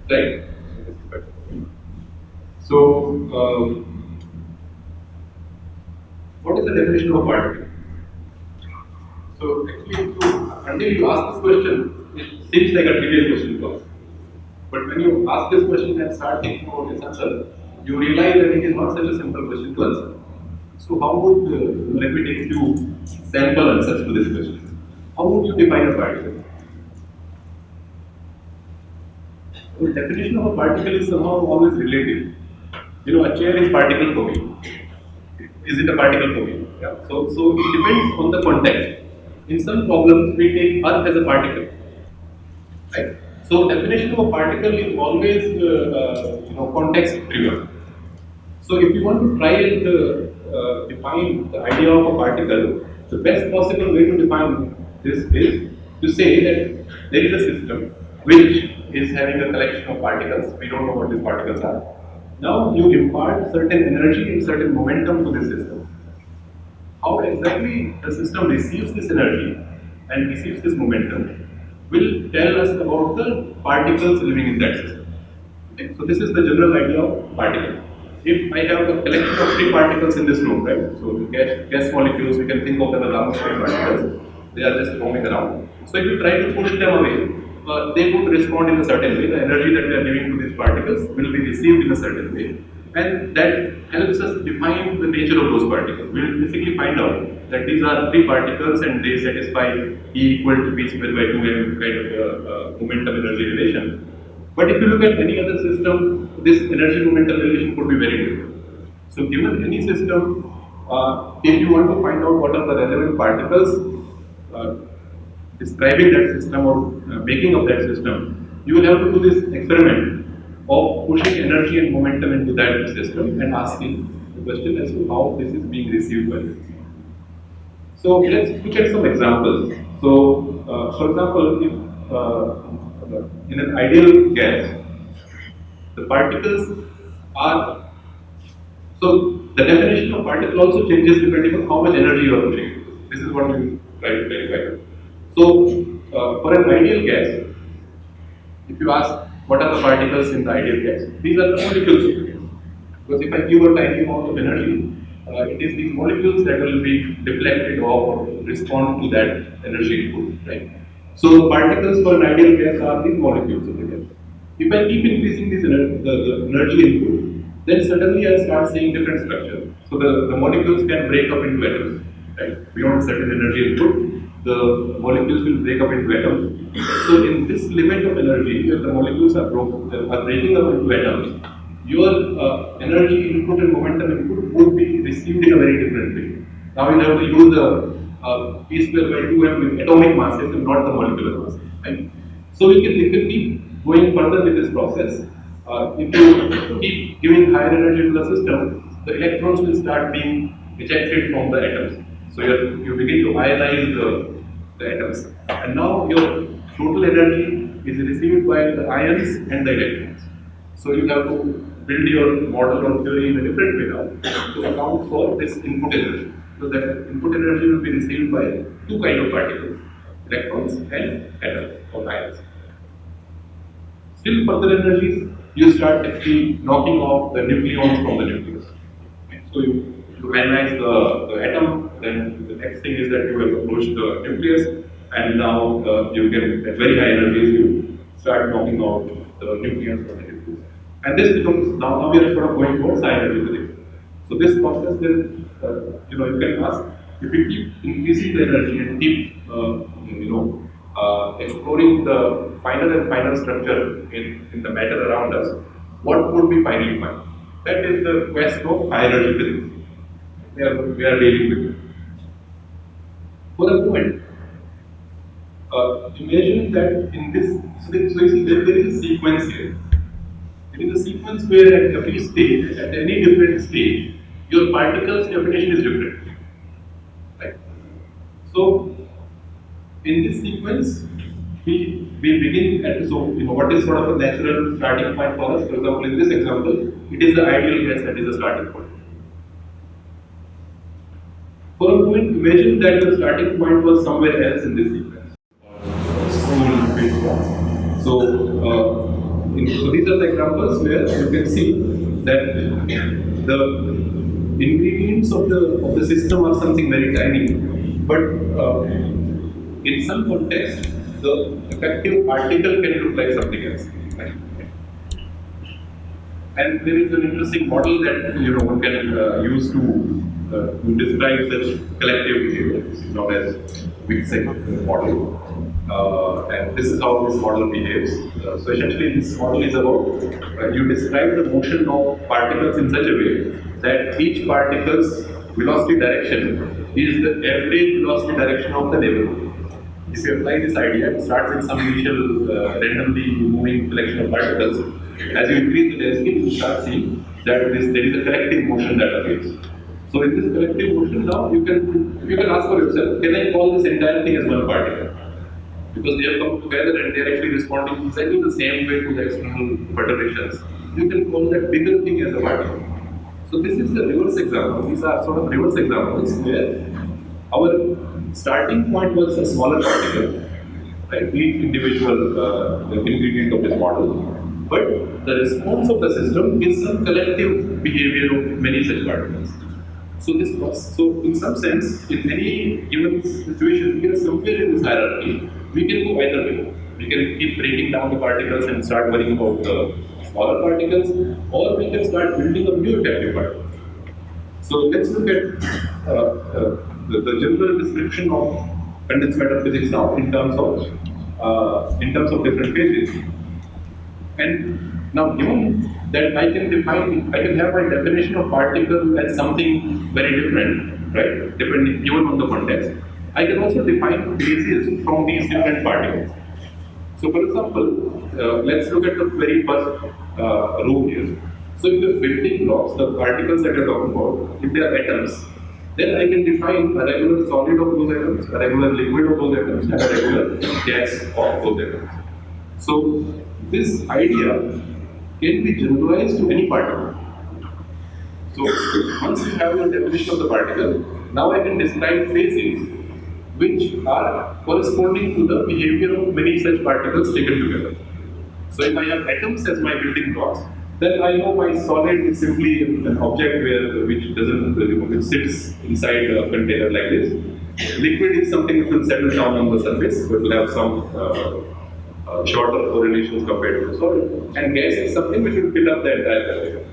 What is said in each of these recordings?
right? So, what is the definition of a particle? So, actually, until you ask this question, it seems like a trivial question to ask. But when you ask this question and start thinking about its answer, you realize that it is not such a simple question to answer. So, how would let me take few sample answers to this question? How would you define a particle? The definition of a particle is somehow always relative. A chair is particle for me. Is it a particle for me? Yeah. So it depends on the context. In some problems, we take Earth as a particle, right? So definition of a particle is always context driven. So if you want to try and define the idea of a particle, the best possible way to define this is to say that there is a system which is having a collection of particles. We don't know what these particles are. Now you impart certain energy and certain momentum to this system. How exactly the system receives this energy and receives this momentum will tell us about the particles living in that system. Okay? So this is the general idea of particle. If I have a collection of three particles in this room, right? So gas molecules, we can think of them as atmospheric particles. They are just roaming around. So if you try to push them away, they would respond in a certain way. The energy that we are giving to these particles will be received in a certain way, and that helps us define the nature of those particles. We will basically find out that these are three particles and they satisfy E equal to v squared by 2m kind of momentum energy relation. But if you look at any other system, this energy momentum relation could be very different. So given any system, if you want to find out what are the relevant particles uh, describing that system or making of that system, you will have to do this experiment of pushing energy and momentum into that system and asking the question as to how this is being received by the system. So let's look at some examples. So, for example, if in an ideal gas, the particles are so the definition of particle also changes depending on how much energy you are pushing. This is what we try to clarify. So, for an ideal gas, if you ask what are the particles in the ideal gas, these are the molecules of the gas. Because if I give a tiny amount of energy, it is these molecules that will be deflected off or respond to that energy input, right? So the particles for an ideal gas are these molecules of the gas. If I keep increasing the energy input, then suddenly I start seeing different structures. So the molecules can break up into atoms, right? Beyond certain energy input, the molecules will break up into atoms. So in this limit of energy, where the molecules are breaking up into atoms, your energy input and momentum input would be received in a very different way. Now you have to use the p square by 2m with atomic masses and not the molecular masses. Right? So we can keep going further with this process. If you keep giving higher energy to the system, the electrons will start being ejected from the atoms. So you begin to ionize the atoms. And now your total energy is received by the ions and the electrons. So you have to build your model or theory in a different way now to account for this input energy. So that input energy will be received by two kind of particles, electrons and atoms or ions. Still further energies, you start actually knocking off the nucleons from the nucleus. So you ionize the atom, then the next thing is that you have approached the nucleus, and now you can, at very high energies, you start knocking out the nucleons from the nucleus. And this becomes, now we are sort of going towards high energy physics. So this process then, you can ask, if we keep increasing the energy and keep, exploring the finer and finer structure in the matter around us, what would we finally find? That is the quest of high energy physics. We are dealing with it. For a moment, imagine that in this, so you see, there is a sequence here. It is a sequence where at every stage, at any different stage, your particle's definition is different. Right? So, in this sequence, we begin at, so what is sort of a natural starting point for us? For example, in this example, it is the ideal gas that is the starting point. For a moment, imagine that the starting point was somewhere else in this sequence. So, so these are the examples where you can see that the ingredients of the system are something very tiny, but in some context, the effective particle can look like something else. Right? And there is an interesting model that one can use to describe such collective behavior, known as Witzek model. And this is how this model behaves. So essentially, this model is about you describe the motion of particles in such a way that each particle's velocity direction is the average velocity direction of the neighborhood. If you apply this idea, it starts with some initial randomly moving collection of particles. As you increase the density, you start seeing that there is a collective motion that appears. So in this collective motion now, you can ask for yourself, can I call this entire thing as one particle? Because they have come together and they are actually responding exactly the same way to the external perturbations. You can call that bigger thing as a particle. So this is the reverse example. These are sort of reverse examples where our starting point was a smaller particle, right? Each individual ingredient of this model, but the response of the system is some collective behavior of many such particles. So in some sense, in any given situation, we are somewhere in this hierarchy. We can go either way. We can keep breaking down the particles and start worrying about the smaller particles, or we can start building up new effective particles. So let's look at the general description of condensed matter physics now in terms of different phases. And now, given that I can have my definition of particle as something very different, right? Depending even on the context, I can also define phases from these different particles. So, for example, let's look at the very first row here. So, if the building blocks, the particles that you're talking about, if they are atoms, then I can define a regular solid of those atoms, a regular liquid of those atoms, and a regular gas of those atoms. So, this idea can be generalized to any particle. So, once you have your definition of the particle, now I can describe phases which are corresponding to the behavior of many such particles taken together. So, if I have atoms as my building blocks, then I know my solid is simply an object which sits inside a container like this. Liquid is something which will settle down on the surface, but will have some shorter correlations compared to the solid. And gas is something which will fill up the entire container.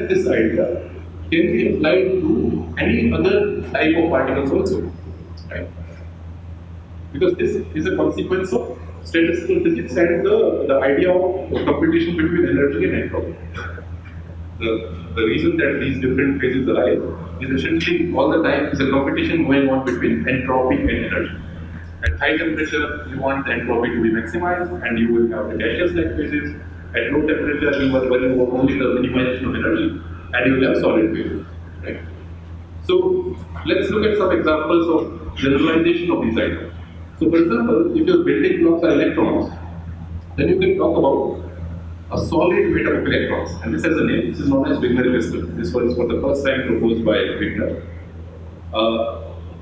This idea can be applied to any other type of particles also, right? Because this is a consequence of statistical physics and the idea of competition between energy and entropy. The reason that these different phases arise is essentially all the time is a competition going on between entropy and energy. At high temperature, you want the entropy to be maximized, and you will have the gaseous-like phases. At low temperature, you are worrying about only the minimization of energy, and you will have solid phases. Right? So let's look at some examples of generalization of these ideas. So, for example, if your building blocks are electrons, then you can talk about a solid made up of electrons, and this has a name. This is known as Wigner crystal. This was for the first time proposed by Wigner.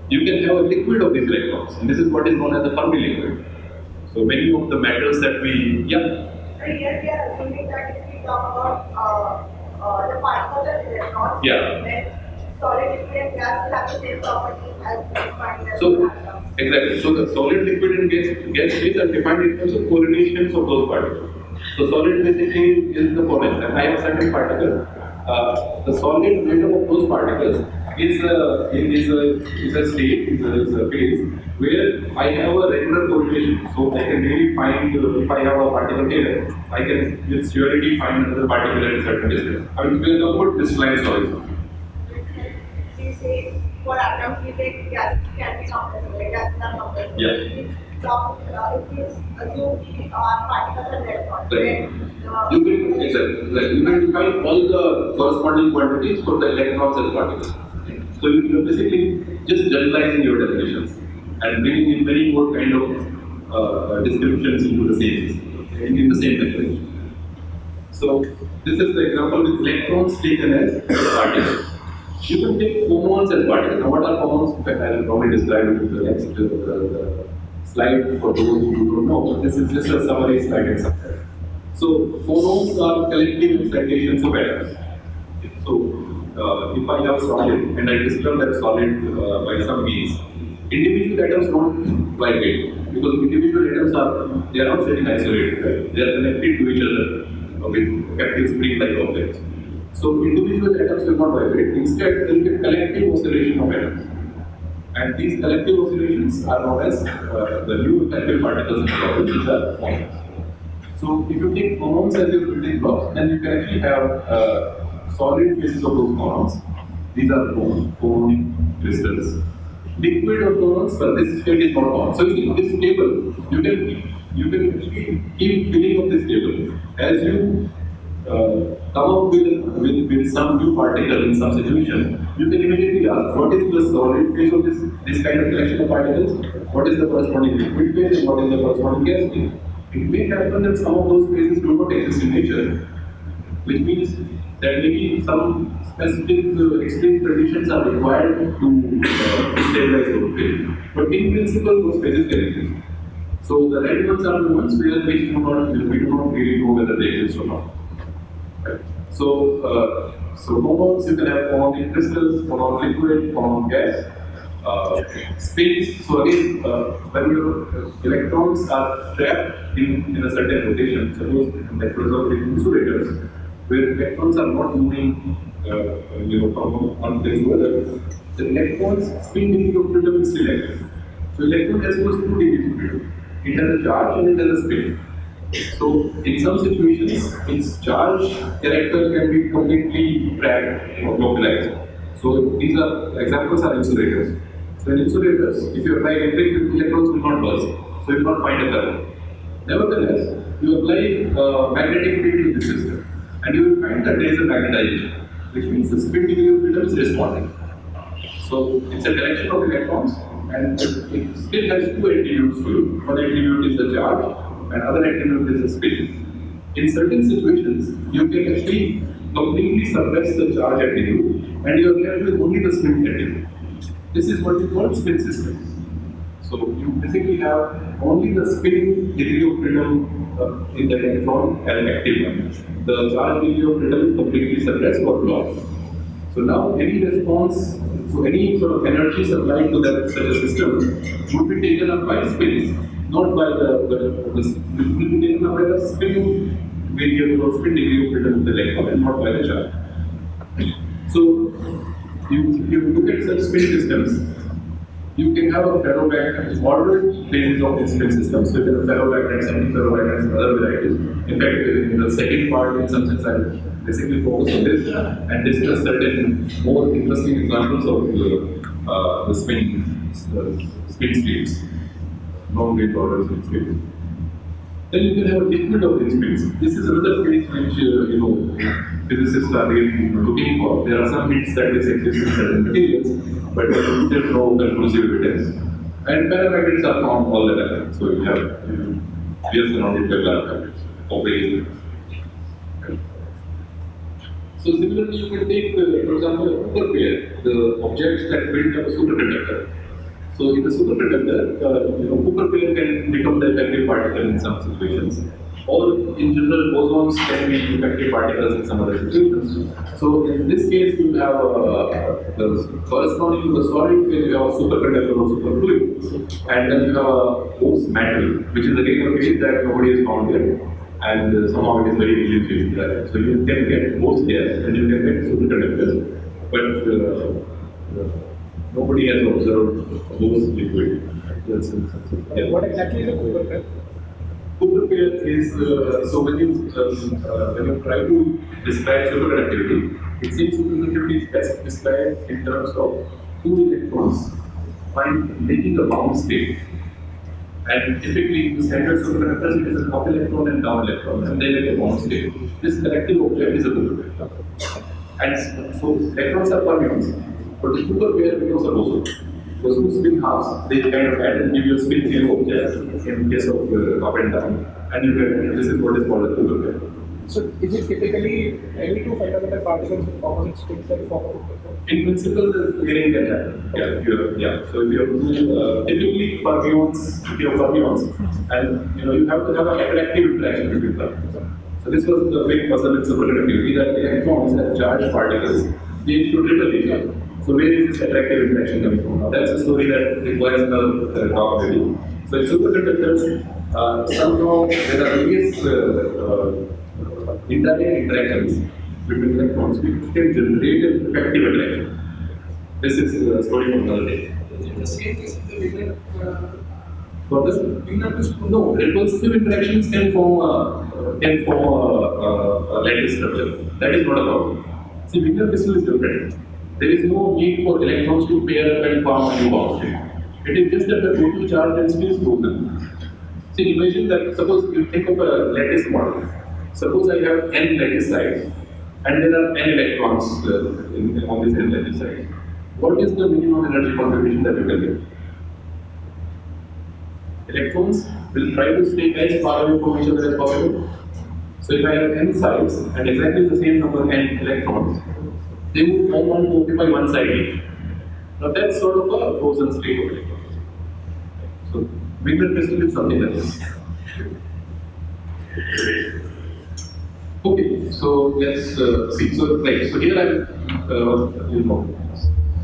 You can have a liquid of these electrons, and this is what is known as the Fermi liquid. So many of the metals that we So here we are assuming that if we talk about the particles and electrons, then solid, liquid, and gas will have the same property as defined as exactly. So the solid, liquid, and gas phase are defined in terms of correlations of those particles. So solid basically is the following. I have a certain particle. The solid made up of those particles is a phase where I have a regular correlation. So I can really find if I have a particle here, I can with surety find another particle at a certain distance. I mean, we are about crystallized solid. You say for atoms, we say gas can be compressible, gas is compressible. Yeah. So if you assume particles and electrons, Right. then You can define all the corresponding quantities for the electrons as particles. So you're basically just generalizing your definitions and bringing in very more kind of descriptions into the same in the same definition. So this is the example with electrons taken as particles. You can take phonons as particles. Now what are phonons? In fact, I will probably describe it in the next slide for those who don't know. This is just a summary slide example. So phonons are collective excitations of atoms. So if I have a solid and I disturb that solid by some means, individual atoms don't vibrate because individual atoms are not sitting isolated. Right? They are connected to each other with captive spring-like objects. So individual atoms will not vibrate. Instead, there will be a collective oscillation of atoms. And these collective oscillations are known as the new collective particles in the body, which are phonons. So if you take phonons as your building blocks, then you can actually have solid phases of those phonons. These are phone crystals. Liquid of phonons, but this state is not on. So in this table, you can actually keep filling up this table as you come up with some new particle in some situation. You can immediately ask what is the solid phase of this kind of collection of particles, what is the corresponding liquid phase, and what is the corresponding gas phase. It may happen that some of those phases do not exist in nature, which means that maybe some specific extreme conditions are required to stabilize those phases. But in principle, those phases can exist. So the red ones are the ones where we do not really know whether they exist or not. Right. So phonons, you can have phonon in crystals, phonon liquid, phonon gas. Spins. So again, when your electrons are trapped in a certain rotation, suppose that result in insulators, where electrons are not moving, from one place to another, the electrons spin degree of freedom is still active. So electron has those two degrees of freedom. It has a charge and it has a spin. So in some situations, its charge character can be completely tracked or localized. So these are examples are insulators. So in insulators, if you apply electric field, electrons will not burst, so you will not find a current. Nevertheless, you apply magnetic field to the system, and you will find that there is a magnetization, which means the spin degree of freedom is responding. So it's a collection of electrons, and it still has two attributes to it. One attribute is the charge, and other attribute is the spin. In certain situations, you can actually completely suppress the charge attribute, and you are left with only the spin attribute. This is what we call spin systems. So you basically have only the spin degree of freedom in the electron as an active one. The charge degree of freedom is completely suppressed or blocked. So now any response, so any sort of energy supplied to that such a system would be taken up by spins, not by it will be taken up by the spin variable or spin degree of freedom of the electron and not by the charge. So if you look at such spin systems, you can have a ferroband ordered phases of the spin system. So you can have ferroband and semi-ferroband and some other varieties. In fact, in the second part, in some sense, I'll basically focus on this and discuss certain more interesting examples of the spin states, long-range order spin states. Then you can have a liquid of these spins. This is another phase which physicists are really looking for. There are some hints that this exists in certain materials, but there is no conclusive evidence. And paramagnets are found all the time. So you have real surrounded by paramagnets of various types. So similarly, you can take, for example, a Cooper pair, the objects that build up a superconductor. So in the superconductor, Cooper pair can become the effective particle in some situations. Or in general, bosons can be effective particles in some other situations. So in this case, you have the corresponding to the solid phase, you have a superconductor or superfluid, and then you have a Bose metal, which is again a phase that nobody has found yet, and somehow it is very easy to use. So you can get Bose gas and you can get superconductors, but nobody has observed Bose liquid. What exactly is a Cooper pair? Cooper pair is so when you try to describe superconductivity, it seems superconductivity is best described in terms of two electrons making a bound state. And typically in standard superconductors, it is an up electron and down electron, and they make a bound state. This collective object is a Cooper pair. And so electrons are fermions, but the Cooper pair becomes a boson. Those two spin halves, they kind of add and give you a spin field object in case of up and down. And you get, this is what is called a Cooper pair. So is it typically any two fundamental particles with opposite spins that form a supercomputer? In principle, the pairing can happen. Yeah. So if you have typically fermions, if you have fermions, and you have to have a hyperactive interaction between them. So this was the big puzzle in superconductivity that the electrons and charged particles they should repel each other. So where is this attractive interaction coming from? Now that's a story that requires another talk maybe. So in superconductors, somehow there are various indirect interactions between electrons which can generate an effective attraction. This is the story from another day. In the same case, the Wigner, For this, no, repulsive interactions can form a lattice structure. That is not a problem. See, Wigner crystal is different. There is no need for electrons to pair up and form a new bound state. It is just that the total charge density is frozen. See, imagine that suppose you think of a lattice model. Suppose I have n lattice sides and there are n electrons on this n lattice side. What is the minimum energy contribution that you can get? Electrons will try to stay as far away from each other as possible. So if I have n sides and exactly the same number n electrons, they would all want to occupy one side each. Now that's sort of a frozen state of electrons. So Wigner crystal is something like this. Okay, so let's see. So here I'm,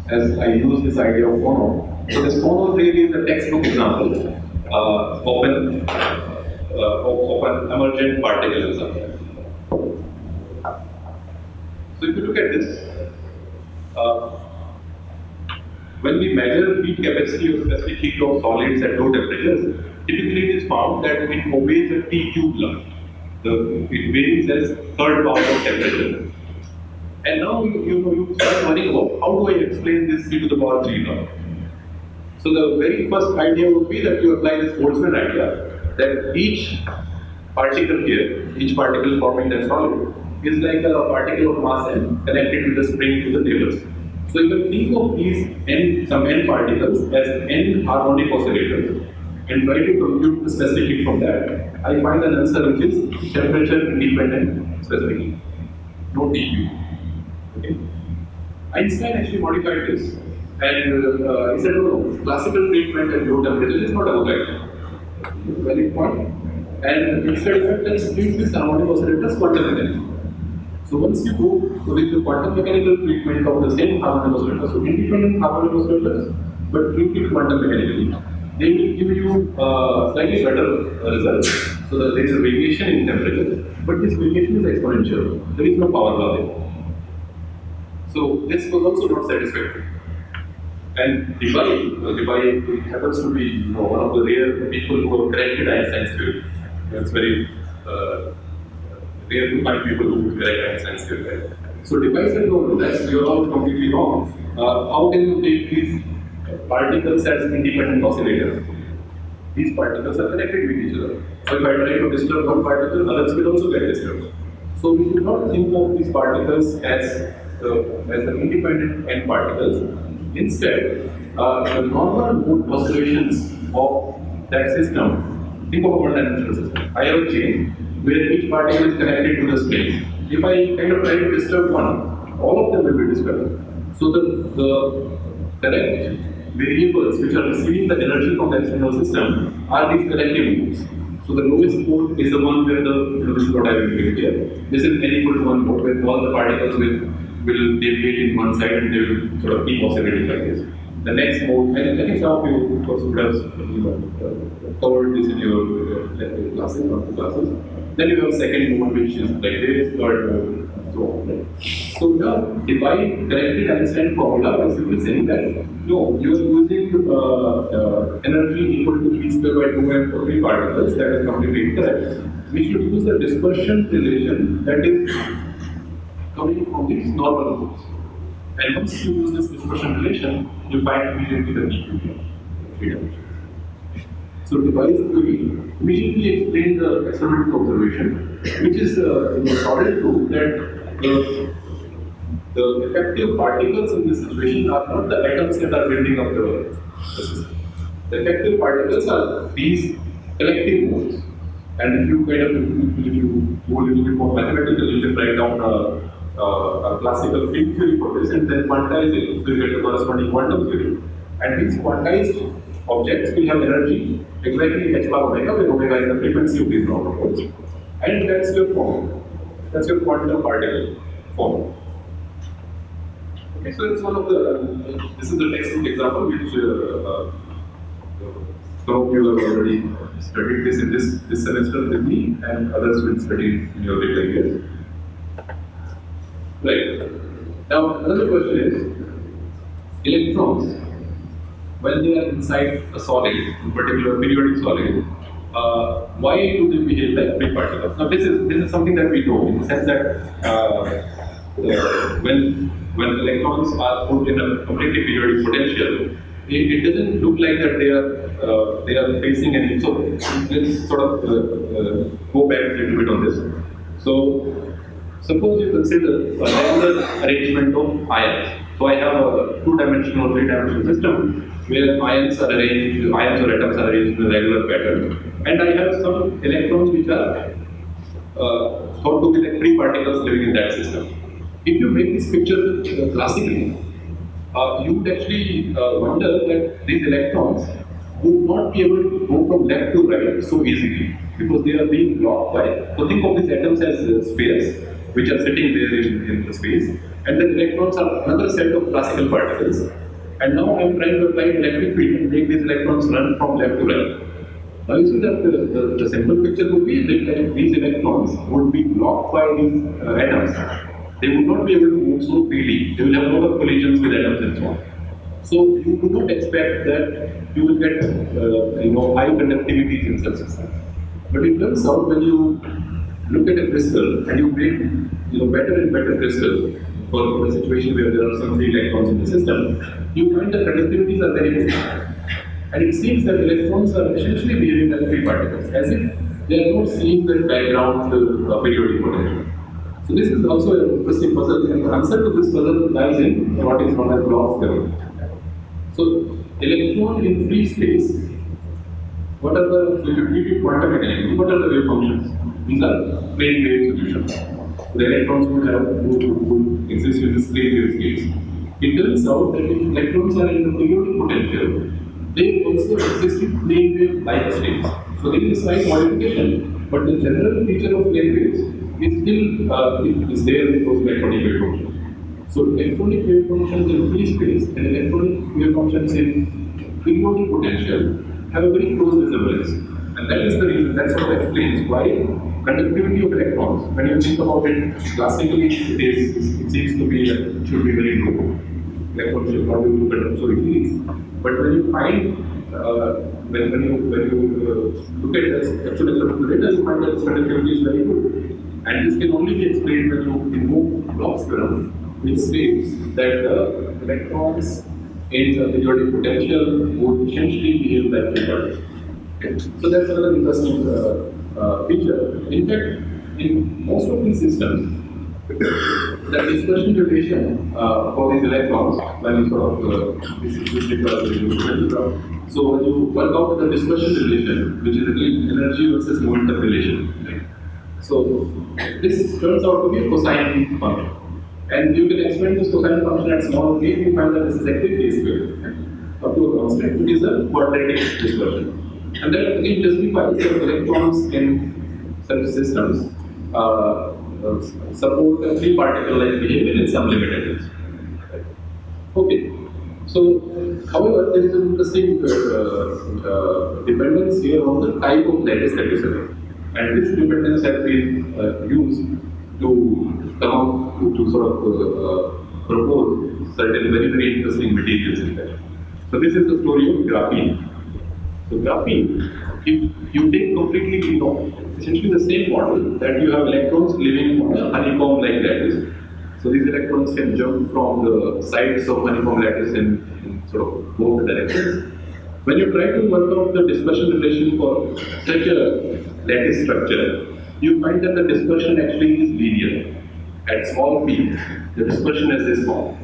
as I use this idea of phono. So this phono really is a textbook example of an emergent particle example. So if you look at this, when we measure heat capacity of specific heat of solids at low temperatures, typically it is found that it obeys a T cube law. It varies as third power of temperature. And now you start worrying about how do I explain this e to the power 3 law. So the very first idea would be that you apply this Boltzmann idea that each particle here, each particle forming that solid, is like a particle of mass n connected with a spring to the neighbors. So you can think of these some n particles as n harmonic oscillators and try to compute the specific heat from that. I find an answer which is temperature independent specific heat, no TQ. Okay. Einstein actually modified this and he said, no, classical treatment at low temperature is not a good idea. Valid point. And instead, let's treat this harmonic oscillator as quantum mechanics. So once you go with the quantum mechanical treatment of the same harmonic oscillator, so independent harmonic oscillators, but treated quantum mechanically, they will give you slightly better results. So that there is a variation in temperature, but this variation is exponential. There is no power law there. So this was also not satisfactory. And Debye happens to be one of the rare people who have corrected Einstein's theory. It's very rare to find people who correct Einstein's theory. Right? So Debye said, no, you're all completely wrong. How can you take these particles as independent oscillators? These particles are connected with each other. So if I try to disturb one particle, others will also get disturbed. So we should not think of these particles as the independent n particles. Instead, the normal mode oscillations of that system, think of a one-dimensional system. I have a chain where each particle is connected to the spring. If I kind of try to disturb one, all of them will be disturbed. So the correct variables which are receiving the energy from the external system are these collective modes. So the lowest mode is the one where this is what I will do here. This is n equal to 1 mode where all the particles will deviate in one side and they will sort of keep oscillating like this. The next mode, and I think some of you of course would have covered this in your classes, Then you have second mode which is like this, third mode, so on. So now Debye corrected Einstein formula by simply saying that no, you are using energy equal to E square by 2m for 3 particles, that is completely incorrect. We should use the dispersion relation that is coming from these normal modes. And once you use this dispersion relation, you find immediately the equilibrium. So Debye's theory immediately explained the experimental observation, which is solid proof that the effective particles in this situation are not the atoms that are building up the system. The effective particles are these collective modes. And if you go a little bit more mathematical, you can write down a classical field theory for this and then quantize it. So you get the corresponding quantum theory. And these quantized objects will have energy exactly h bar omega, where omega is the frequency of these nanoparticles. And that's your form. That's your quantum particle form. Okay, so it's one of the, this is the textbook example which some of you have already studied this in this semester with me, and others will study in your later years. Right. Now, another question is, electrons, when they are inside a solid, in particular periodic solid, why do they behave like free particles? Now, this is something that we know in the sense that when electrons are put in a completely periodic potential, it doesn't look like that they are facing any. So let's sort of go back a little bit on this. So suppose you consider a regular arrangement of ions. So I have a two-dimensional, three-dimensional system where ions or atoms are arranged in a regular pattern, and I have some electrons which are thought to be like free particles living in that system. If you make this picture classically, you would actually wonder that these electrons would not be able to go from left to right so easily because they are being blocked by. So think of these atoms as spheres which are sitting there in the space, and then electrons are another set of classical particles. And now I am trying to apply electric field and make these electrons run from left to right. Now you see that the simple picture would be that these electrons would be blocked by these atoms. They would not be able to move so freely. They will have a lot of collisions with atoms and so on. So you do not expect that you will get high conductivities in such systems. But it turns out when you look at a crystal and you make better and better crystal for a situation where there are some free electrons in the system, you find that conductivities are very good. And it seems that electrons are essentially behaving like free particles, as if they are not seeing the background periodic potential. So this is also an interesting puzzle, and the answer to this puzzle lies in what is known as Bloch's theorem. So electron in free space, what are the, so if you treat it quantum mechanically, what are the wave functions? These are plane wave solutions. The electrons would exist in this plane wave space. It turns out that if electrons are in the periodic potential, they also exist in plane wave like states. So there is a slight modification, but the general feature of plane waves is still is there in those electronic wave functions. So electronic wave functions in free space and electronic wave functions in periodic potential have a very close resemblance. And that is the reason, that's what explains why conductivity of electrons, when you think about it classically, it seems to be, it should be very low. Electrons should not be able to conduct so easily. But when you find, when you look at the actual experimental data, you find that this conductivity is very good. And this can only be explained when you remove Bloch's theorem, which states that the electrons in the periodic potential would essentially behave like free particles. Okay. So that's another interesting feature. In fact, in most of these systems, the dispersion relation for these electrons, when you sort of this requires so when you work out the dispersion relation, which is again energy versus momentum relation, right? So this turns out to be a cosine function, and you can expand this cosine function at small k. You find that this is actually k squared up to a constant, which is a quadratic dispersion. And that again justifies that electrons in such systems support a free particle-like behavior in some limited ways. Okay. So, however, there is an interesting dependence here on the type of lattice that you select, and this dependence has been used to come out to sort of propose certain very interesting materials in there. So, this is the story of graphene. So graphene, if you take completely, essentially the same model that you have electrons living on a honeycomb-like lattice. So these electrons can jump from the sides of honeycomb lattice in sort of both directions. When you try to work out the dispersion relation for such a lattice structure, you find that the dispersion actually is linear. At small p, the dispersion is this small.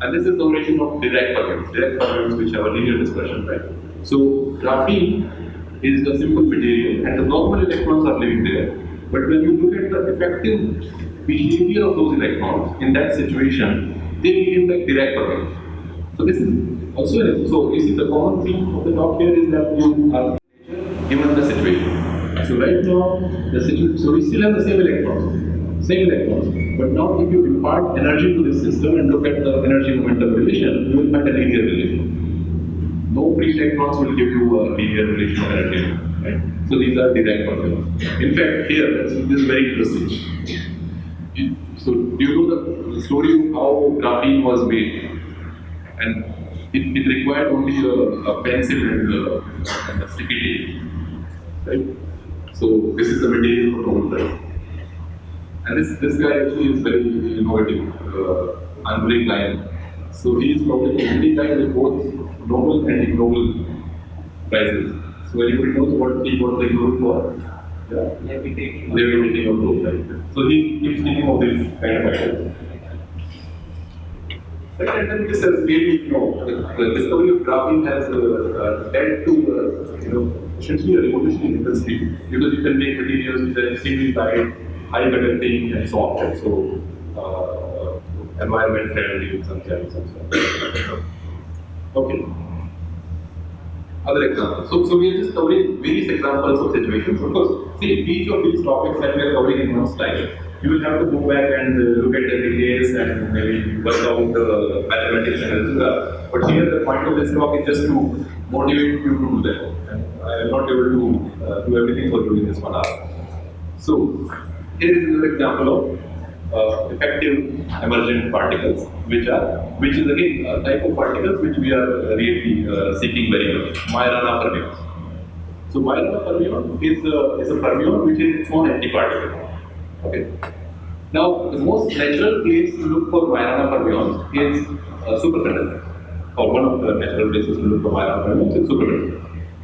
And this is the origin of Dirac fermions which have a linear dispersion, right? So graphene is a simple material and the normal electrons are living there. But when you look at the effective behavior of those electrons in that situation, they behave like Dirac curves. So this is also so you see the common theme of the talk here is that you are given the situation. So right now the situation, so we still have the same electrons. But now if you impart energy to this system and look at the energy momentum relation, you will find a linear relation. No free electrons will give you a linear relation of energy. Right? So these are Dirac curves. In fact, here this is very interesting. So do you know the story of how graphene was made? And it required only a pencil and a sticky tape. Right? So this is the material for Nobel Prize. And this guy actually is very innovative, Andrei Klein. So he is probably the only guy with both Nobel and Ig Nobel prizes. So anybody knows what he got the Ig Nobel for? Yeah. Levitating of Nobel Prize. So he keeps thinking of this kind of ideas. And then this has really, the discovery of graphene has led to, essentially a revolution in industry because you can make materials which are extremely light, high conducting, and soft, and so environment friendly in some sense. Okay. Other examples. So we are just covering various examples of situations. Of course, see each of these topics that we are covering in one style. You will have to go back and look at the details and maybe work out the mathematics and algebra. But here the point of this talk is just to motivate you to do that. And I am not able to do everything for you in this 1 hour. So here is another example of effective emergent particles, which is again a type of particles which we are really seeking very much. Majorana fermions. So Majorana fermion is a fermion which is its own antiparticle. Okay. Now, the most natural place to look for Majorana fermions is superconductor. Or one of the natural places to look for Majorana fermions is superconductor.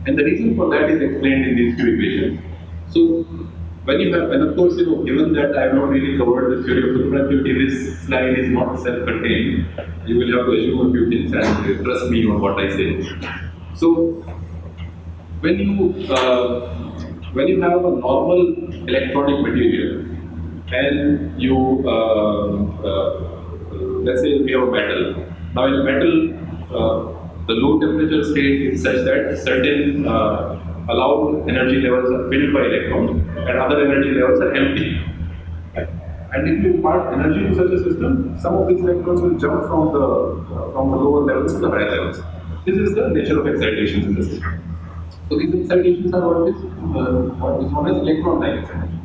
And the reason for that is explained in these two equations. So, when you have, and of course, given that I have not really covered the theory of superconductivity, this slide is not self-contained. You will have to assume a few things and trust me on what I say. So, when you have a normal electronic material, and you, let's say we have a metal. Now in a metal, the low temperature state is such that certain allowed energy levels are filled by electrons and other energy levels are empty. And if you impart energy to such a system, some of these electrons will jump from the lower levels to the higher levels. This is the nature of excitations in the system. So these excitations are what is known as electron-like excitation.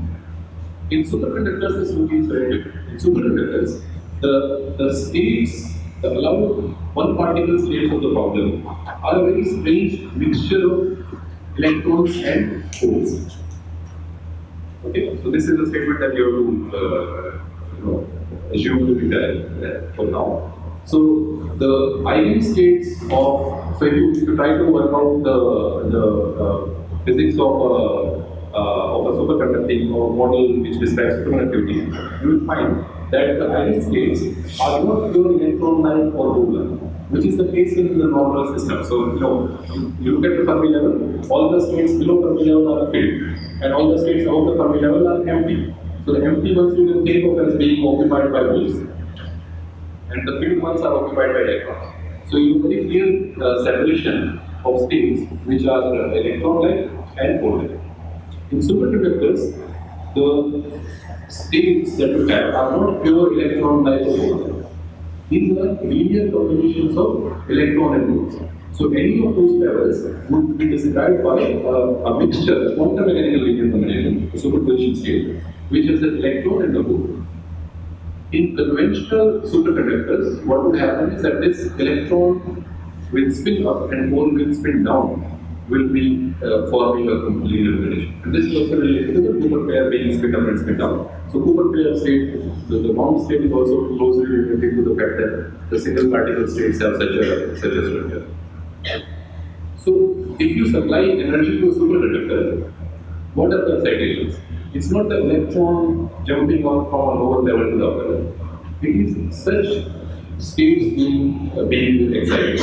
In superconductors, this look is very different. In superconductors, the states, the allowed one particle states of the problem are a very strange mixture of electrons and holes. Okay, so this is a statement that you have to assume to be there for now. So the eigen states of, so if you try to work out the physics of a superconducting or model which describes superconductivity, you will find that the eigen states are not pure electron-like or hole-like, which is the case in the normal system. So, you look at the Fermi level, all the states below Fermi level are filled, and all the states above the Fermi level are empty. So, the empty ones you can think of as being occupied by holes, and the filled ones are occupied by electrons. So, you have a very clear separation of states which are electron-like and hole-like. In superconductors, the states that you have are not pure electron-like or hole-like. These are linear combinations of electron and holes. So any of those levels would be described by a mixture, a quantum mechanical linear combination, a superposition state, which is an electron and a hole. In conventional superconductors, what would happen is that this electron will spin up and hole will spin down, will be forming a linear combination. And this is also related to the Cooper pair being spin up and spin down. So Cooper pair state, the bound state is also closely related to the fact that the single particle states have such a structure. So if you supply energy to a superconductor, what are the excitations? It's not the electron jumping on from a lower level to the upper level. It is such states being excited.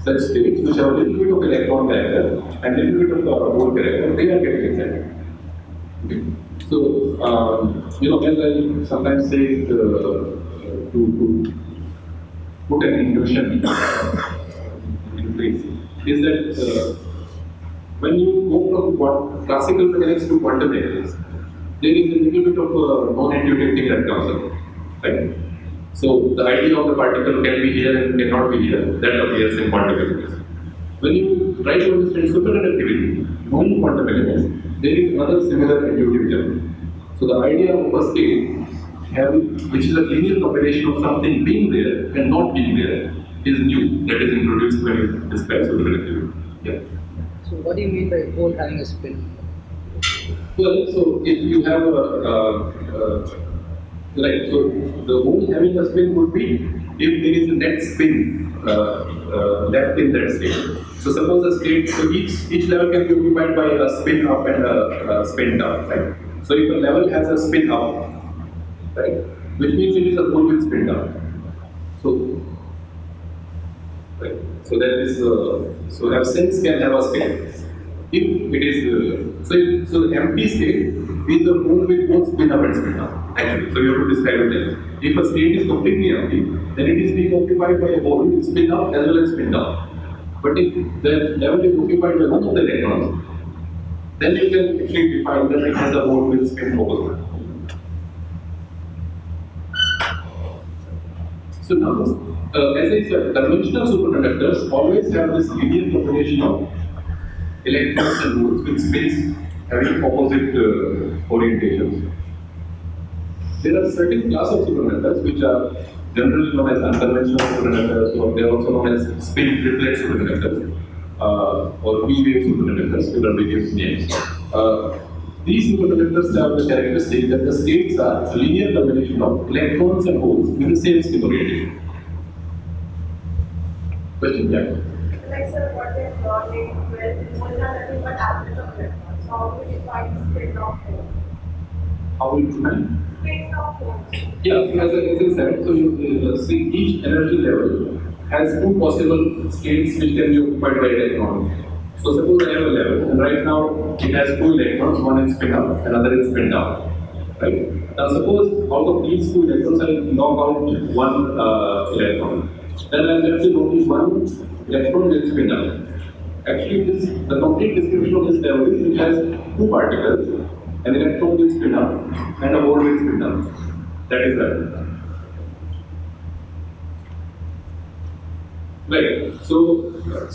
such states which have a little bit of electron character and little bit of hole character, they are getting excited. Okay. So, as I sometimes say, to put an intuition in place, is that when you go from classical mechanics to quantum mechanics, there is a little bit of a non-intuitive thing that comes up, right? So the idea of the particle can be here and cannot be here, that appears in quantum mechanics. When you try to understand superconductivity, knowing quantum mechanics, there is another similar intuitive journey. So the idea of a state, which is a linear combination of something being there and not being there, is new. That is introduced when you describe superconductivity. Yeah. So what do you mean by hole having a spin? Well, so if you have right, so the hole having a spin would be if there is a net spin left in that state. So suppose a state, so each level can be occupied by a spin up and a spin down, right? So if a level has a spin up, right, which means it is a hole with spin down. So, right, so there is so absence can have a spin. If it is so the empty state is a hole with both spin up and spin down. Actually, so you have to describe it like if a state is completely empty, then it is being occupied by a hole with spin up as well as spin down. But if the level is occupied by one of the electrons, then you can actually define that it has a hole with spin opposite. So now, as I said, conventional superconductors always have this linear combination of electrons and holes with spins having opposite orientations. There are certain class of superconductors which are generally known as unconventional superconductors, or they are also known as spin triplet superconductors, or P-wave superconductors with various names. These superconductors have the characteristic that the states are a linear combination of electrons and holes with the same spin orientation. Question, yeah? Like sir, what is logic with holes are nothing but absence of electrons? So how do we define spin of holes? How will you define? Spin of holes. Yeah, so as I said, so you see each energy level has two possible states which can be occupied by electrons. So suppose I have a level, and right now it has two electrons, one is spin up, another is spin down. Right? Now suppose out of these two electrons I knock out one electron. Then I am left with only one electron with spin down. Actually, the complete description of this level is it has two particles, an electron with spin up and a hole with spin down. That is that. Right. So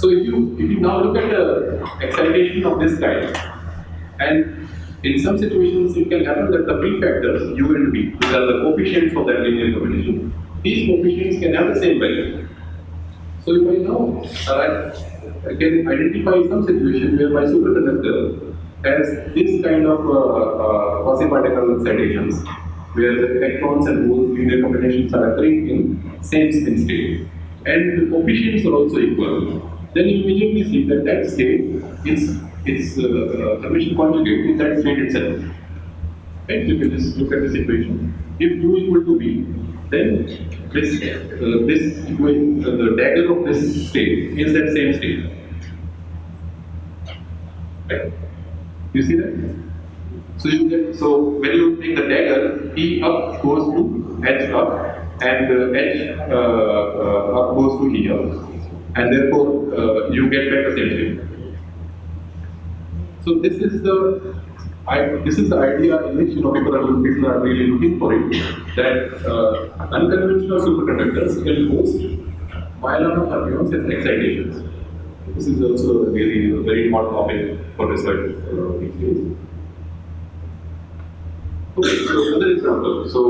if you now look at the excitation of this kind, and in some situations it can happen that the prefactors U and V, which are the coefficients of that linear combination, these coefficients can have the same value. So if I now I can identify some situation where my superconductor has this kind of quasi-particle excitations, where the electrons and holes linear combinations are occurring in same spin state, and the coefficients are also equal, then you immediately see that that state is its Hermitian conjugate in that state itself. Right? You can just look at this equation. If U equal to V, then this equation, the dagger of this state is that same state. Right? You see that? So you get, so when you take the dagger, E up goes to H up, and H up goes to E up, and therefore you get back the same thing. So this is the idea in which people are really looking for it, that unconventional superconductors can host violent fermions as excitations. This is also really a very hot topic for research these days. Okay, so another example. So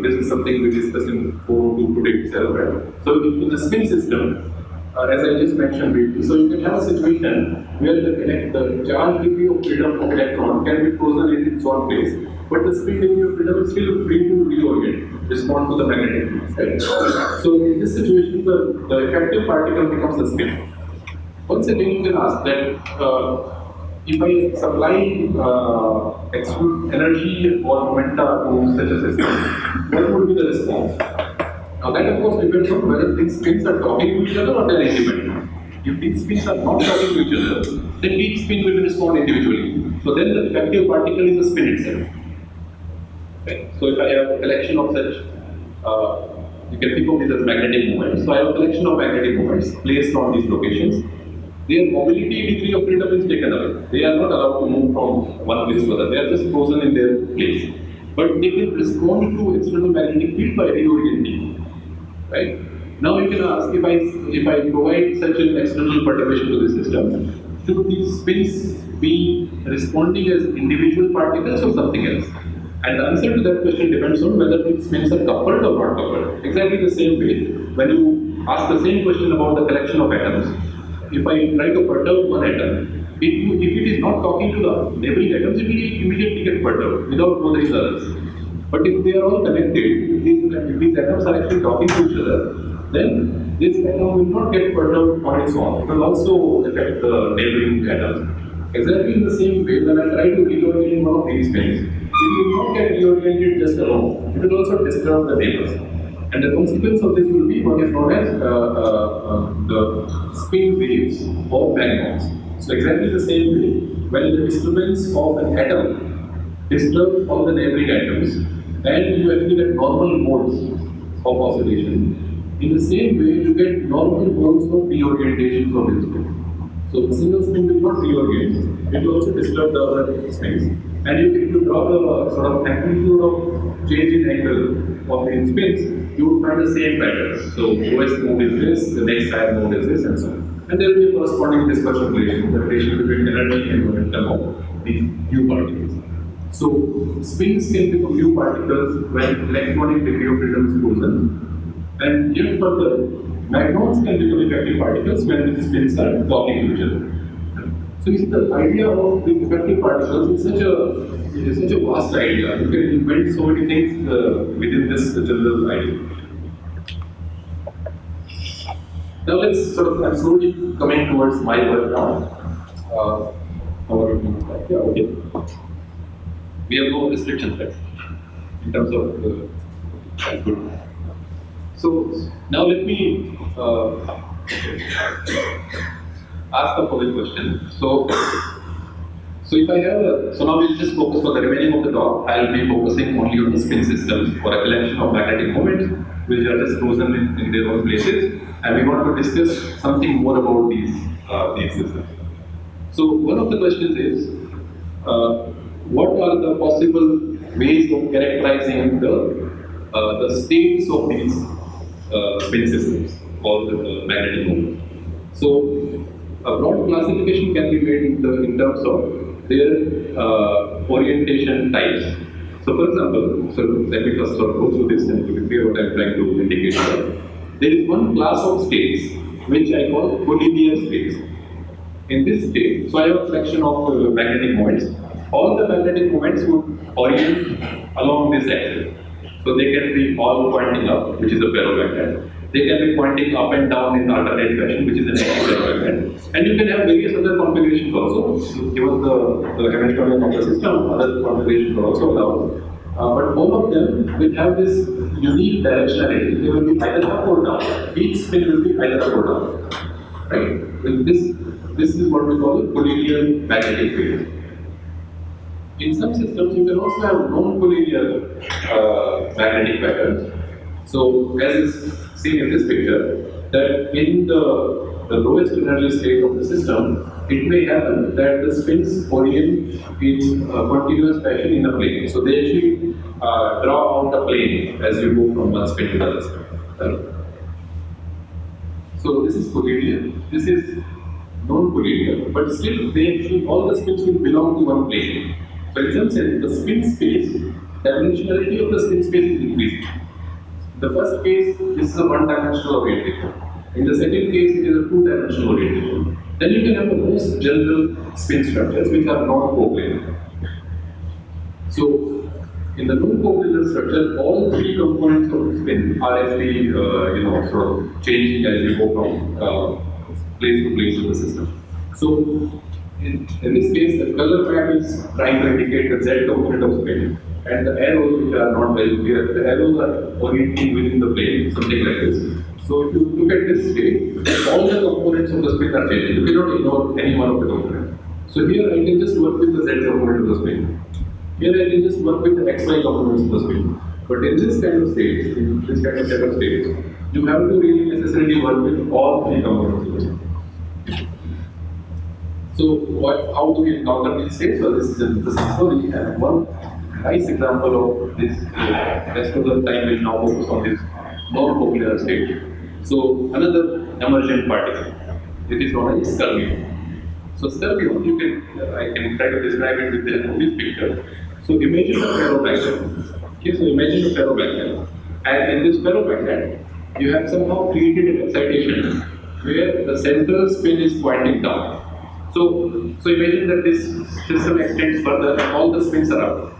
this is something we discussed in 4.2 today itself, right? So in the spin system, as I just mentioned briefly, so you can have a situation where the charge degree of freedom of electron can be frozen in its own place, but the spin degree of freedom is still free to reorient, respond to the magnetic field, right? So in this situation, the effective particle becomes the spin. Once again, you can ask that if I supply energy or momenta to such a system, what would be the response? Now that of course depends on whether these spins are talking to each other or they are independent. If these spins are not talking to each other, then each spin will respond individually. So then the effective particle is the spin itself. Okay. So if I have a collection of such, you can think of these as magnetic moments. So I have a collection of magnetic moments placed on these locations. Their mobility degree of freedom is taken away. They are not allowed to move from one place to another. They are just frozen in their place. But they can respond to external magnetic field by reorienting. Right? Now you can ask, if I provide such an external perturbation to the system, should these spins be responding as individual particles or something else? And the answer to that question depends on whether these spins are coupled or not coupled. Exactly the same way, when you ask the same question about the collection of atoms, if I try to perturb one atom, if it is not talking to the neighboring atoms, it will immediately get perturbed without bothering the others. But if they are all connected, if these atoms are actually talking to each other, then this atom will not get perturbed on its own. It will also affect the neighboring atoms. Exactly in the same way, when I try to reorient one of these spins, it will not get reoriented just alone. It will also disturb the neighbors. And the consequence of this will be what is known as the spin waves or magnons. So exactly the same way, when the disturbance of an atom disturbs all the neighboring atoms, and you actually get normal modes of oscillation. In the same way, you get normal modes of reorientation from this spin. So the single spin will not reorient, it will also disturb the other spins. And if you draw the sort of amplitude of change in angle of the spins, you will find the same pattern. So lowest mode is this, the next higher mode is this, and so on. And there will be a corresponding dispersion relation, the relation between energy and momentum of these new particles. So spins can become new particles when electronic degree of freedom is frozen. And yet further, magnons can become effective particles when these spins are talking to each other. So you see, the idea of the effective particles is such a vast idea. You can invent so many things within this general idea. Now let's I'm slowly coming towards my work now. Okay. We have no restrictions, right? In terms of that's good. So now let me ask the following question. So if I have so now we'll just focus for the remaining of the talk. I'll be focusing only on the spin systems for a collection of magnetic moments which are just frozen in their own places, and we want to discuss something more about these systems. So one of the questions is, what are the possible ways of characterizing the states of these spin systems or the magnetic moments? So a broad classification can be made in terms of their orientation types. So for example, let me first go through this and to be clear what I'm trying to indicate here. There is one class of states which I call collinear states. In this state, so I have a collection of magnetic moments. All the magnetic moments would orient along this axis. So they can be all pointing up, which is a ferromagnet. They can be pointing up and down in alternate fashion, which is an anti-ferromagnet. And you can have various other configurations also. Given the Hamiltonian of the system, other configurations are also allowed. But all of them will have this unique directionality. They will be either up or down. Each spin will be either up or down. Right? With this is what we call collinear magnetic field. In some systems, you can also have non-collinear magnetic patterns. So, as is seen in this picture, that in the lowest energy state of the system, it may happen that the spins orient in a continuous fashion in a plane. So, they actually draw out a plane as you go from one spin to the other spin. Right? So, this is collinear. This is non-collinear, but still, all the spins will belong to one plane. So in some sense, the spin space, dimensionality of the spin space is increasing. The first case, this is a one-dimensional orientation. In the second case, it is a two-dimensional orientation. Then you can have the most general spin structures which are non-coplanar. So in the non-coplanar structure, all three components of the spin are actually sort of changing as you go from place to place of the system. So in this case, the color map is trying to indicate the Z component of spin, and the arrows which are not very clear, the arrows are orienting within the plane, something like this. So if you look at this state, all the components of the spin are changing. You cannot ignore any one of the components. So here I can just work with the z component of the spin. Here I can just work with the xy components of the spin. But in this kind of state, in this kind of set of states, you have to really necessarily work with all three components of the spin. So how do we encounter these states? Well, this is an interesting story, and one nice example of this. Rest of the time we'll now focus on this non-popular state. So another emergent particle. It is known as fermion. So fermion, I can try to describe it with the help of this picture. So imagine a ferromagnet. Okay, so imagine a ferromagnet, and in this ferromagnet, you have somehow created an excitation where the central spin is pointing down. So imagine that this system extends further and all the spins are out.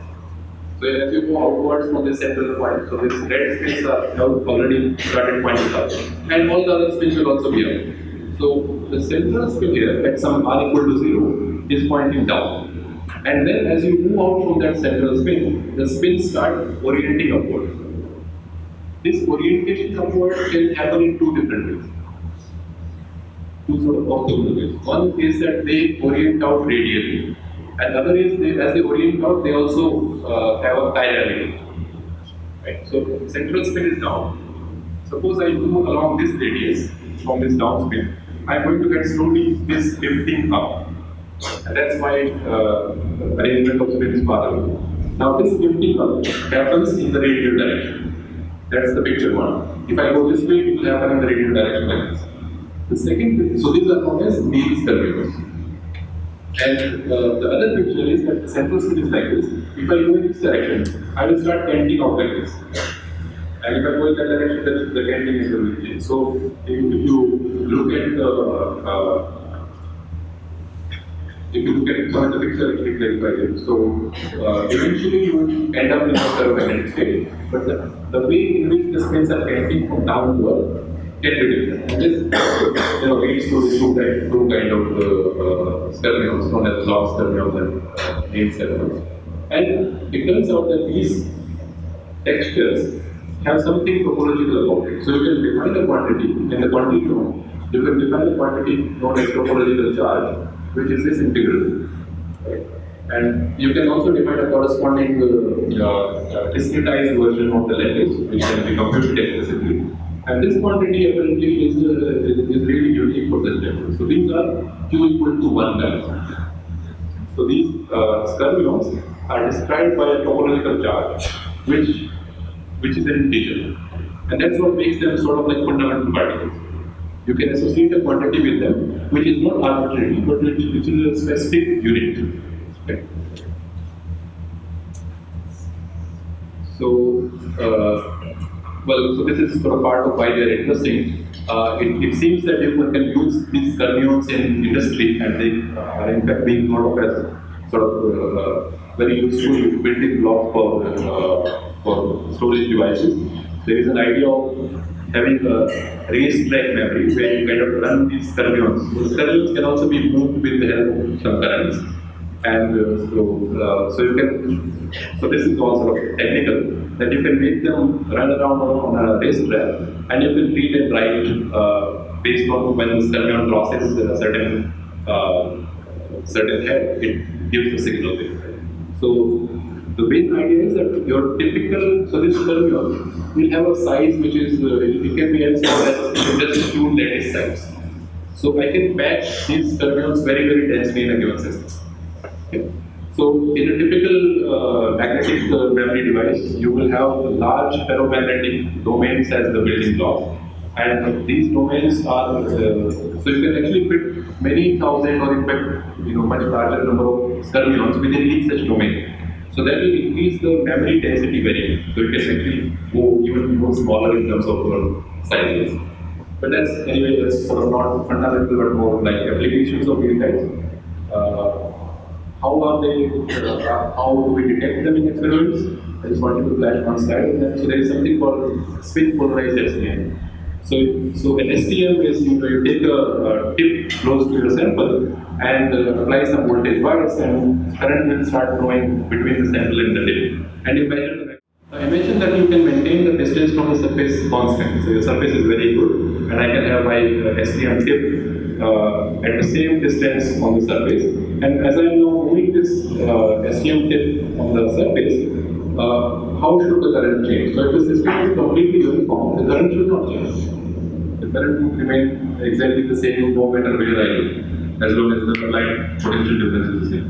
So as you go outwards from the central point, so this red spins have already started pointing up, and all the other spins will also be up. So the central spin here at some r equal to 0 is pointing down. And then as you move out from that central spin, the spins start orienting upward. This orientation upward can happen in two different ways. Two sort of possible ways. One is that they orient out radially, and other is as they orient out, they also have a chirally. Right? So central spin is down. Suppose I move along this radius from this down spin, I'm going to get slowly this lifting up. And that's why arrangement of spins far away. Now this lifting up happens in the radial direction. That's the picture one. If I go this way, it will happen in the radial direction like this. The second, so these are known as Neal's curvatures. And the other picture is that the central spin is like this. If I go in this direction, I will start canting out like this. And if I go in that direction, the canting is going to change. So if you look at some of the picture, it will clarify it. So eventually you will end up in a ferromagnetic state, but the way in which the spins are canting from downward can be different. And this leads to the two kind of fermions known as Bloch's fermions and Neal's fermions. And it turns out that these textures have something topological about it. So you can define a quantity in the quantity known. You can define a quantity known as topological charge, which is this integral. Right? And you can also define a corresponding discretized version of the lattice, which can be computed explicitly. And this quantity apparently is really unique for this level. So these are Q equal to 1 times. So these fermions are described by a topological charge, which is an integer. And that's what makes them sort of like fundamental particles. You can associate a quantity with them, which is not arbitrary, but which is a specific unit. Okay. So, so this is sort of part of why they are interesting. It seems that you can use these fermions in industry, and they are in fact being thought of as sort of very useful building block for storage devices. There is an idea of having a raised track memory where you kind of run these fermions. So the fermions can also be moved with the help of some currents. And so you can, so this is all sort of technical, that you can make them run around on a racetrack, and you can read and write based on when the fermion crosses a certain head, it gives a signal there. So the main idea is that your typical, so this fermion will have a size which is, it can be as small as just 2 lattice size. So I can patch these fermions very, very densely in a given system. Okay. So in a typical magnetic memory device, you will have large ferromagnetic domains as the building block, and these domains are so you can actually fit many thousand or in fact much larger number of fermions within each such domain. So that will increase the memory density very much. So you can actually go even more smaller in terms of sizes. But that's anyway, that's sort of not fundamental, but more like applications of these guys. How are they? How do we detect them in experiments? I just wanted to flash one slide. And then, so there is something called spin polarized STM. So an STM is you take a tip close to your sample and apply some voltage bias, and current will start flowing between the sample and the tip. And you measure the I mentioned that you can maintain the distance from the surface constant. So your surface is very good, and I can have my STM tip at the same distance on the surface. And as I am now moving this STM tip on the surface, how should the current change? So if the system is completely uniform, the current should not change. The current would remain exactly the same no matter where I look, as long as the light potential difference is the same.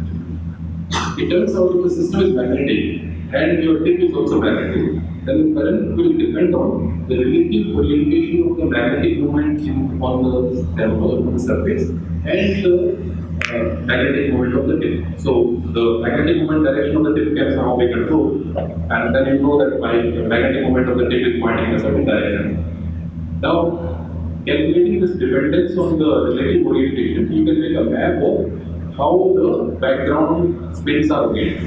It turns out if the system is magnetic and your tip is also magnetic, then the current will depend on the relative orientation of the magnetic moment on the sample, on the surface, and the magnetic moment of the tip. So the magnetic moment direction of the tip can somehow be controlled, and then you know that my magnetic moment of the tip is pointing in a certain direction. Now, calculating this dependence on the relative orientation, you can make a map of how the background spins are made.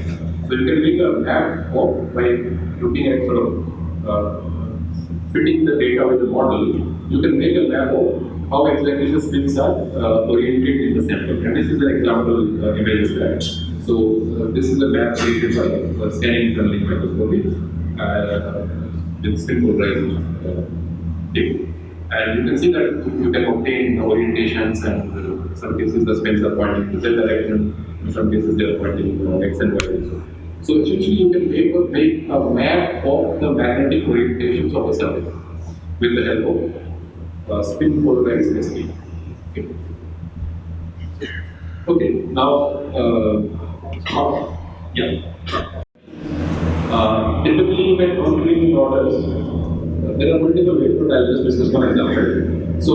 So you can make a map of, by looking at sort of fitting the data with the model, you can make a map of how exactly the spins are oriented in the sample. And this is an example image of that. So this is a map created by scanning tunneling microscopy with spin polarization tape. And you can see that you can obtain orientations, and in some cases the spins are pointing to Z direction, in some cases they are pointing X and Y direction. So essentially you can make a map of the magnetic orientations of a surface with the help of spin polarized ST. Okay, now, typically when considering orders, there are multiple ways, but I'll just discuss one example. So,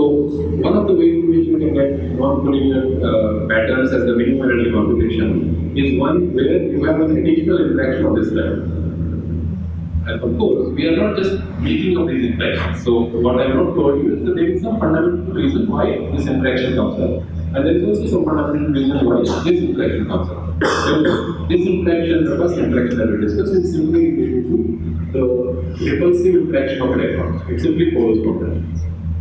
one of the ways in which you can get non-collinear patterns as the minimum energy configuration is one where you have an additional interaction of this level. And of course, we are not just making of these interactions. So, what I have not told you is that there is some fundamental reason why this interaction comes up. And there is also some fundamental reason why this interaction comes up. So, this interaction, the first interaction that we discussed, is simply related to the repulsive interaction of electrons. It simply follows from that.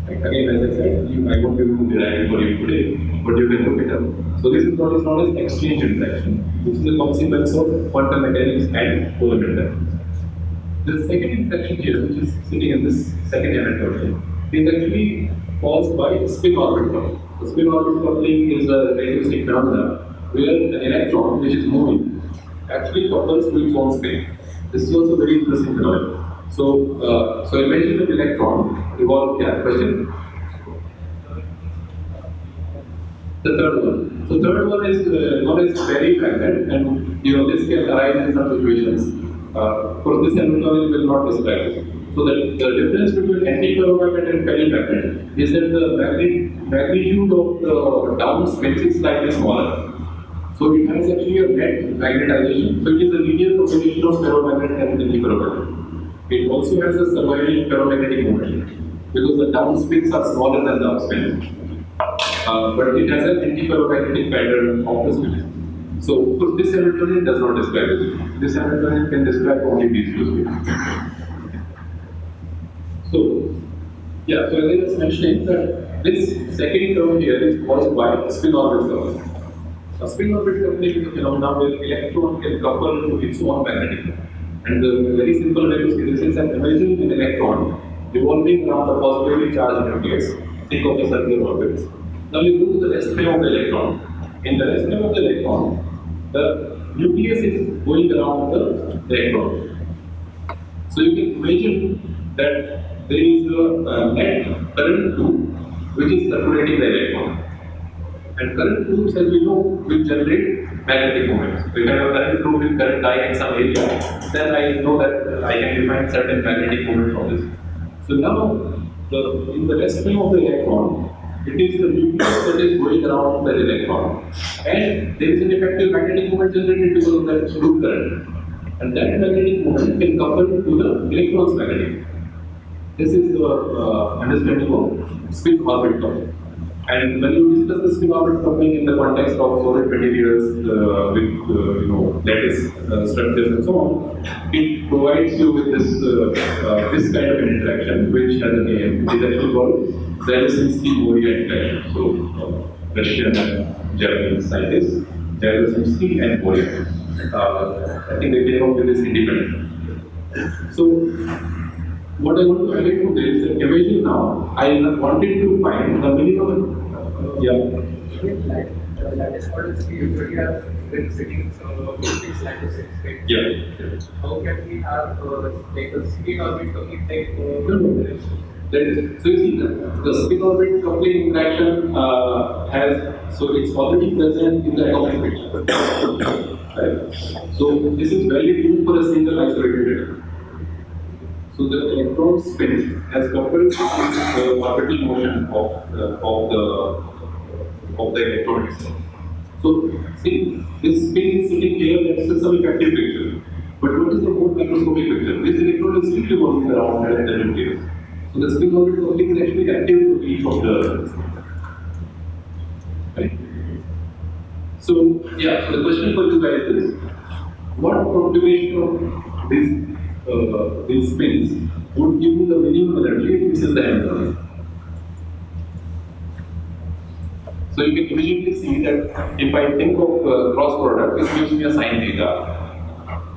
Again, as I said, I won't be able to derive it for you today, but you can look it up. So this is what is known as exchange interaction, which is a consequence of quantum mechanics and polar interactions. The second interaction here, which is sitting in this second element version, is actually caused by spin orbit coupling. The spin orbit coupling is a relativistic phenomenon where an electron, which is moving, actually couples to its own spin. This is also very interesting phenomenon. So I mentioned that electron revolve. Yeah, question. The third one. So third one is known as ferri magnet, and this can arise in some situations. Of course, this electron will not describe it. So the difference between antiferromagnet and ferri magnet is that the magnitude of the down spin is slightly smaller. So it has actually a net magnetization. So it is a linear combination of ferromagnet and antiferromagnet. It also has a surviving ferromagnetic moment because the down spins are smaller than the up spins. But it has an antiferromagnetic pattern of the spin. So of course this Hamiltonian does not describe it. This Hamiltonian can describe only these two spins. So so as I was mentioning that this second term here is caused by spin orbit coupling. A spin orbit coupling is a phenomenon where electron can couple to its own magnetic moment. And the very simple way to see this is that imagine an electron revolving around a positively charged nucleus. Think of the circular orbits. Now you go to the rest frame of the electron. In the rest frame of the electron, the nucleus is going around the electron. So you can imagine that there is a net current tube which is circulating the electron. And current tubes, as we know, will generate magnetic moments. So if I have a current tube with current I in some area, then I know that I can define certain magnetic moment from this. So now, in the rest frame of the electron, it is the nucleus that is going around the electron, and there is an effective magnetic moment generated because of that loop current. And that magnetic moment can couple to the electron's magnetic. This is the understanding of spin orbit coupling. And when you discuss the spin orbit coupling in the context of solid materials with lattice structures and so on, it provides you with this kind of an interaction, which has a name. It is actually called Dzyaloshinskii-Boria interaction. So Russian and Japanese scientists, Dzyaloshinskii and Boria. I think they came up with this independently. So what I want to highlight from this is that imagine now I wanted to find the minimum. Yeah. Lattice models we usually have when sitting six lattices, right? Yeah. How can we have like a spin orbit coupling type? No, no. So you see the spin orbit coupling interaction has, so it's already present in the atomic picture. Right? So this is valid even for a single isolated atom. So the electron spin has coupled the orbital motion of the electron itself. So see, this spin is sitting here, that's some effective picture. But what is the more microscopic picture? This electron is still revolving around the nucleus. So the spin orbit coupling is actually active to each of the. Right? So yeah, so the question for you guys is, what configuration of these spins would give you the minimum energy if this is the end? So you can immediately see that if I think of cross product, this gives me a sine theta,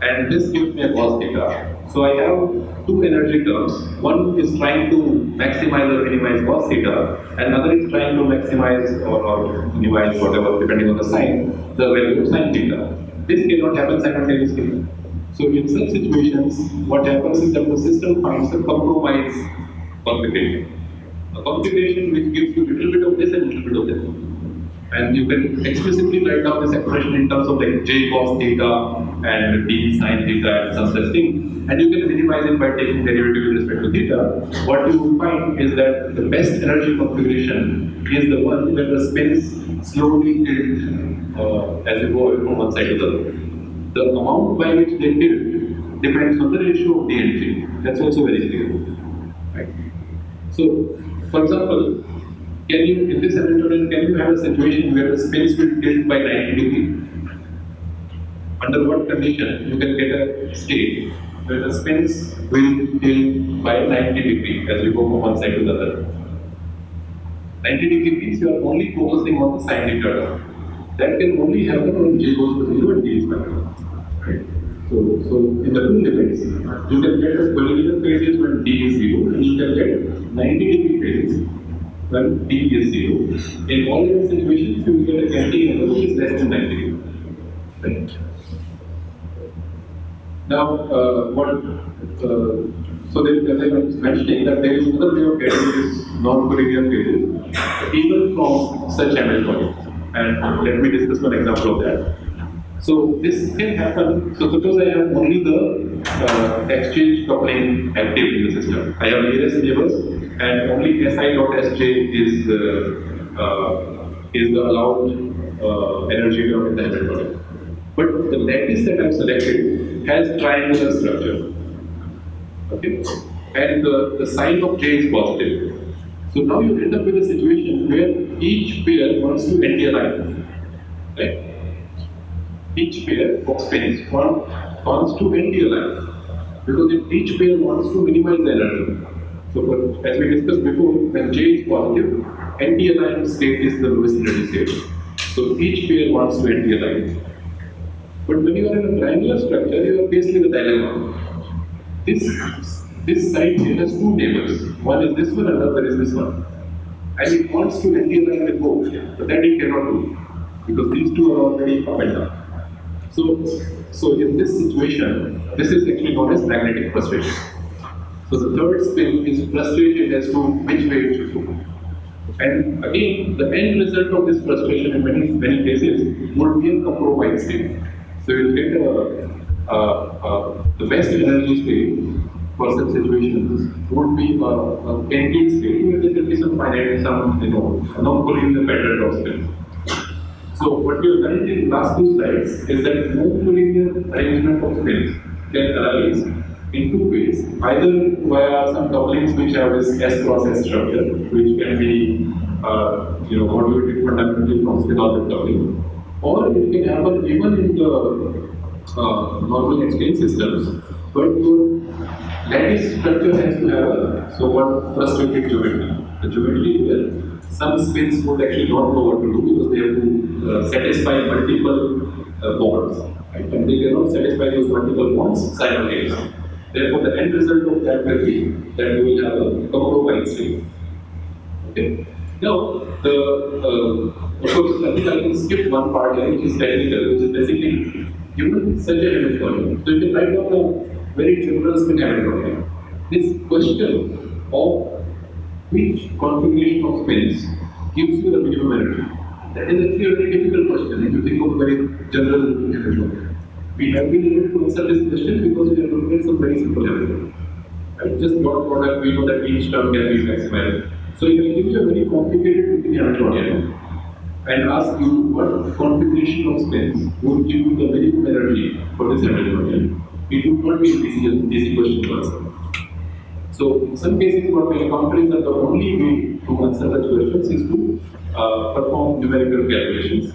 and this gives me a cos theta. So I have two energy terms. One is trying to maximize or minimize cos theta, and another is trying to maximize or minimize whatever, depending on the sign, the value of sine theta. This cannot happen simultaneously. So in such situations, what happens is that the system finds a compromise configuration. A configuration which gives you a little bit of this and a little bit of this. And you can explicitly write down this expression in terms of like j cos theta and d sin theta and some such thing. And you can minimize it by taking derivative with respect to theta. What you will find is that the best energy configuration is the one where the spins slowly tilt as you go from one side to the other. The amount by which they tilt depends on the ratio of d and g. That's also very clear. Right? So, for example, can you, in this Hamiltonian, can you have a situation where the spins will tilt by 90 degrees? Under what condition you can get a state where the spins will tilt by 90 degrees as you go from one side to the other? 90 degree means you are only focusing on the sine theta term. That can only happen when j goes to 0 and d is matter. Right? So in the two limits, you can get a collinear phases when d is 0, and you can get 90 degree phases when d is 0. In all other situations, you will get a cantilever which is less than 90 degrees. Right? Now, so there, as I was mentioning, that there is another way of getting this non-collinear phases, even from such Hamiltonian. And let me discuss one example of that. So this can happen. So suppose I have only the exchange coupling active in the system. I have nearest neighbors, and only Si dot Sj is the allowed energy term in the Hamiltonian. But the lattice that I've selected has triangular structure. Okay, and the sign of J is positive. So now you end up with a situation where each pair wants to anti-align, right? Each pair of spins wants to anti-align because each pair wants to minimize the energy. So, as we discussed before, when J is positive, anti-aligned state is the lowest energy state. So each pair wants to anti-align. But when you are in a triangular structure, you are faced with a dilemma. This side here has two neighbors. One is this one, another is this one. And it wants to anti-align with both, but that it cannot do because these two are already up and down. So in this situation, this is actually known as magnetic frustration. So the third spin is frustrated as to which way it should go. And again, the end result of this frustration in many cases would be a compromise state. So you'll get the best energy state for such situations would be a ending state where there will be some finite, some non-collinear pattern of spins. So what we have done in the last two slides is that non-collinear arrangement of spins can arise in two ways, either via some couplings which have this S cross S structure, which can be modulated fundamentally from spin orbit coupling, or it can happen even in the normal exchange systems, but your lattice structure has to have a so-called frustrated geometry. The geometry where some spins would actually not know what to do because they have to satisfy multiple bonds, right? And they cannot satisfy those multiple bonds simultaneously. Therefore, the end result of that will be that you will have a couple of Einstein. Okay. Now, of course, I think I can skip one part here, which is technical, which is basically given such a Hamiltonian. So you can write down a very general spin Hamiltonian. This question of which configuration of spins gives you the minimum energy. That is actually a very difficult question if you think of a very general Hamiltonian. We have been able to answer this question because we have looked at some very simple Hamiltonian. Right? Just dot product, we know that each term can be maximized. So if I give you a very complicated Hamiltonian and ask you what configuration of spins would give you the minimum energy for this Hamiltonian, it would not be an easy question to answer. So in some cases, what we encounter is that the only way to answer such questions is to perform numerical calculations.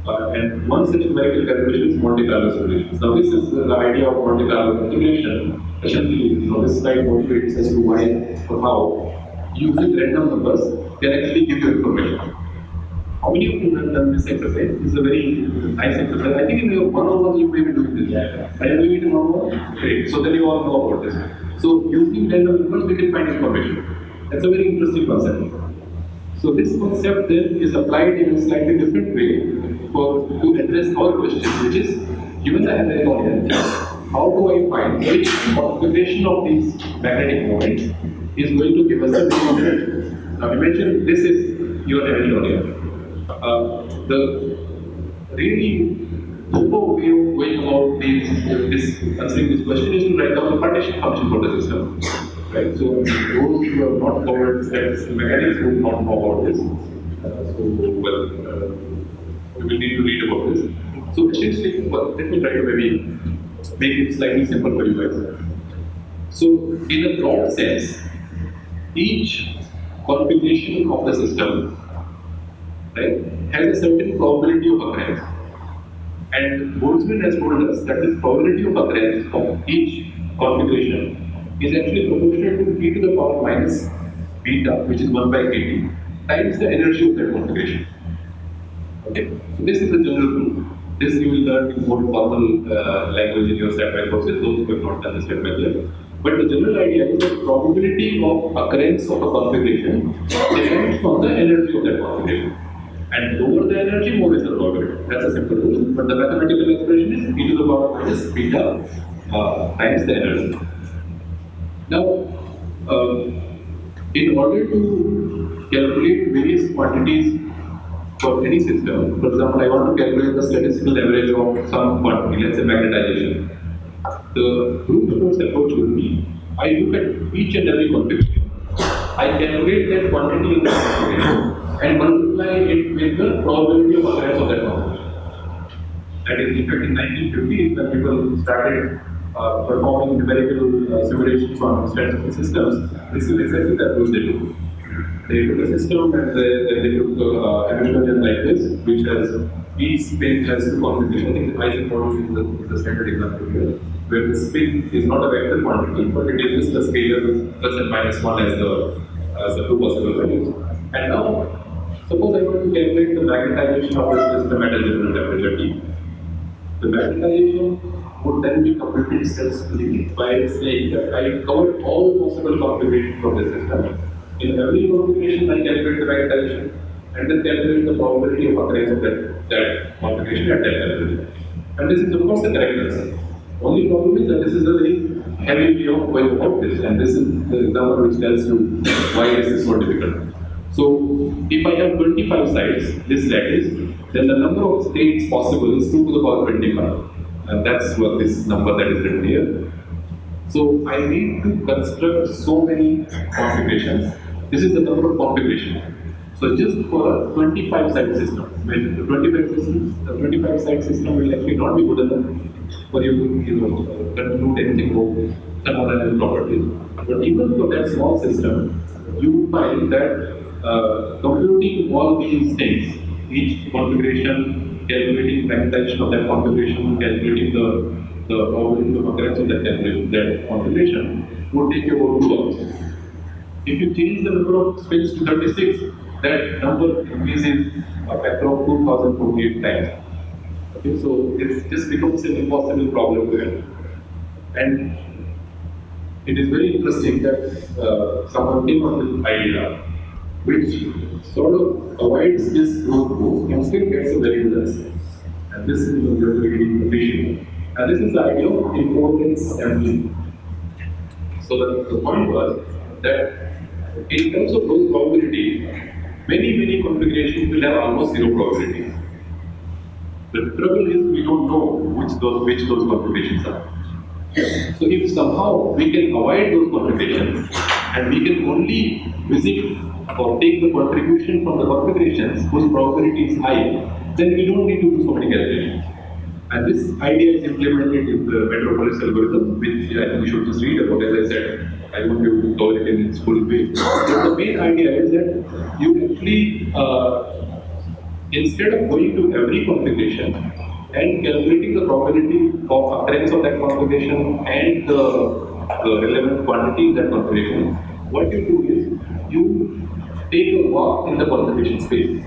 And one such numerical calculation is Monte Carlo simulations. Now this is the idea of Monte Carlo integration. Essentially, this slide motivates us to why or how using random numbers can actually give you information. How many of you have done this exercise? This is a very nice exercise. I think in your one-on-one you may be doing this. Are you doing it in one-on-one? Great. So then you all know about this. So using random numbers we can find information. That's a very interesting concept. So this concept then is applied in a slightly different way to address our question, which is given the Hamiltonian, how do I find which configuration of these magnetic moments is going to give us the minimum energy? Now imagine this is your Hamiltonian. The really proper way of going about answering this question is to write down the partition function for the system. Right? So those who have not covered statistical mechanics would not know about this. We will need to read about this. So essentially, let me try to maybe make it slightly simple for you guys. So in a broad sense, each configuration of the system, right, has a certain probability of occurrence. And Boltzmann has told us that the probability of occurrence of each configuration is actually proportional to e to the power minus beta, which is 1 by kT, times the energy of that configuration. Okay, so this is the general proof. This you will learn in more formal language in your StatMath courses, those who have not done the StatMath yet. But the general idea is that probability of occurrence of a configuration depends on the energy of that configuration. And lower the energy, more is the probability. That's a simple rule. But the mathematical expression is e to the power minus beta times the energy. Now, in order to calculate various quantities for any system, for example, I want to calculate the statistical average of some quantity, let's say magnetization. The brute force approach would be, I look at each and every configuration. I calculate that quantity in the configuration and multiply it with the probability of occurrence of that configuration. That is, in fact, in 1950s, when people started performing numerical simulations on statistical systems, this is exactly the approach they do. They took a system and they took a Hamiltonian like this, which has each spin has two configurations. I think the Isaac model is the standard example here, where the spin is not a vector quantity, but it is just a scalar plus and minus 1 as the two possible values. And now, suppose I want to calculate the magnetization of the system at a general temperature T. The magnetization would then be computed statistically by saying that I covered all possible configurations of the system. In every configuration, I calculate the magnetization and then calculate the probability of occurrence of that configuration at that temperature. And this is, of course, the correct answer. Only problem is that this is a very heavy way of going about this, and this is the example which tells you why this is so difficult. So, if I have 25 sites, this lattice, then the number of states possible is 2 to the power 25. And that's what this number that is written here. So, I need to construct so many configurations. This is the number of configurations. So, just for a 25 site system, when the 25 site system will actually not be good enough for you to conclude anything about thermodynamic properties. But even for that small system, you find that computing all these things, each configuration, calculating magnetization of that configuration, calculating the probability of occurrence of that configuration would take you about 2 hours. If you change the number of spins to 36, that number increases a factor of 2048 times. Okay, so it just becomes an impossible problem to handle. And it is very interesting that someone came up with idea which sort of avoids this growth move and still gets a very good answer. And this is really appreciated. And this is the idea of importance sampling. So the point was that in terms of those probability, many configurations will have almost zero probability. The trouble is we don't know which those configurations are. So if somehow we can avoid those configurations and we can only visit or take the contribution from the configurations whose probability is high, then we don't need to do so many calculations. And this idea is implemented in the Metropolis algorithm, which I think we should just read about. As I said, I won't be able to cover it in its full way. But the main idea is that you actually, instead of going to every configuration and calculating the probability of occurrence of that configuration and the relevant quantity in that configuration, what you do is you take a walk in the configuration space.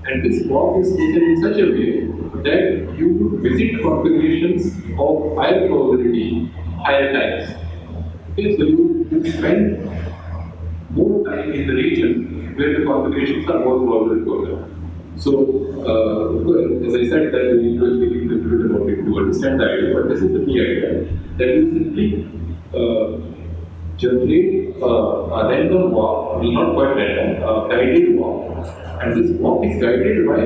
And this walk is taken in such a way that you visit configurations of higher probability, higher times. Okay, so you spend more time in the region where the configurations are more probable to occur. So, as I said, that we usually need a little bit about it to understand the idea, but this is the key idea that you simply generate a random walk, not quite random, a guided walk, and this walk is guided by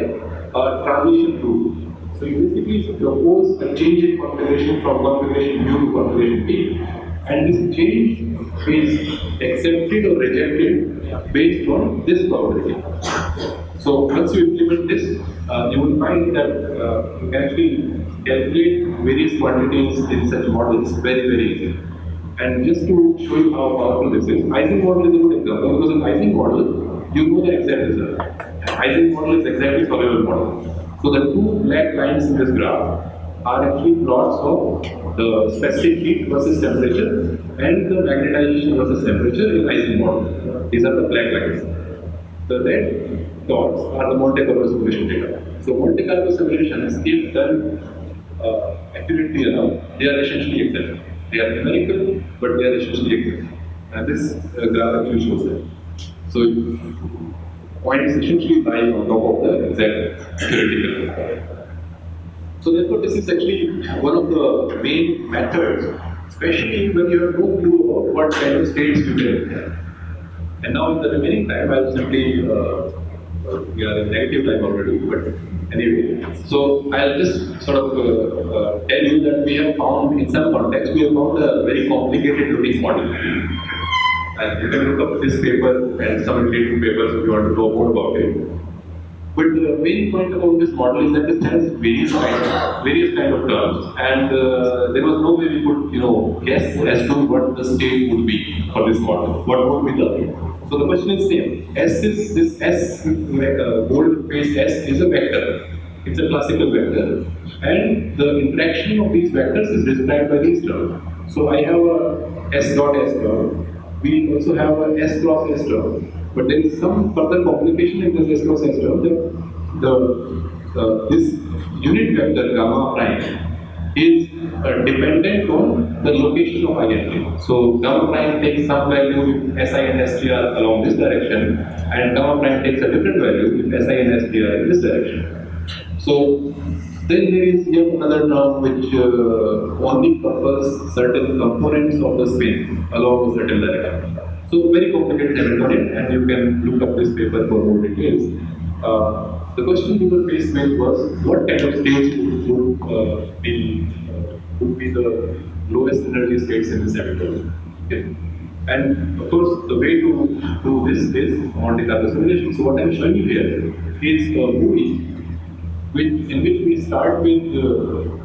a transition route. So you basically propose a change in configuration from configuration U to configuration P, and this change is accepted or rejected based on this probability. So once you implement this, you will find that you can actually calculate various quantities in such models very easily. And just to show you how powerful this is, Ising model is a good example because in Ising model, you know the exact result. Ising model is exactly soluble model. So the two black lines in this graph are actually plots of the specific heat versus temperature and the magnetization versus temperature in Ising model. These are the black lines. The red dots are the Monte Carlo simulation data. So Monte Carlo simulations, if done accurately enough, they are essentially exact. They are numerical, but they are essentially exact. And this graph actually shows that. So points essentially lie on top of the exact theoretical. So therefore, this is actually one of the main methods, especially when you have no clue about what kind of states you can have. And now in the remaining time, I'll simply, we are in negative time already, but anyway. So I'll just sort of tell you that we have found, in some context, we have found a very complicated looking model. And you can look up this paper and some related papers if you want to know more about it. But the main point about this model is that it has various kind of terms, and there was no way we could, guess as to what the state would be for this model. What would be the? So the question is same. S is this S, bold face S is a vector. It's a classical vector, and the interaction of these vectors is described by these terms. So I have a S dot S term. We also have a S cross S term. But there is some further complication in this S cross S term that this unit vector gamma prime is dependent on the location of INT. So gamma prime takes some value if SI and ST are along this direction, and gamma prime takes a different value if SI and ST are in this direction. So then there is yet another term which only covers certain components of the spin along a certain direction. So very complicated Hamiltonian, and you can look up this paper for more details. The question we were faced with was what kind of states would be the lowest energy states in this Hamiltonian. Okay. And of course, the way to do this is Monte Carlo simulation. So what I'm showing you here is a movie in which we start with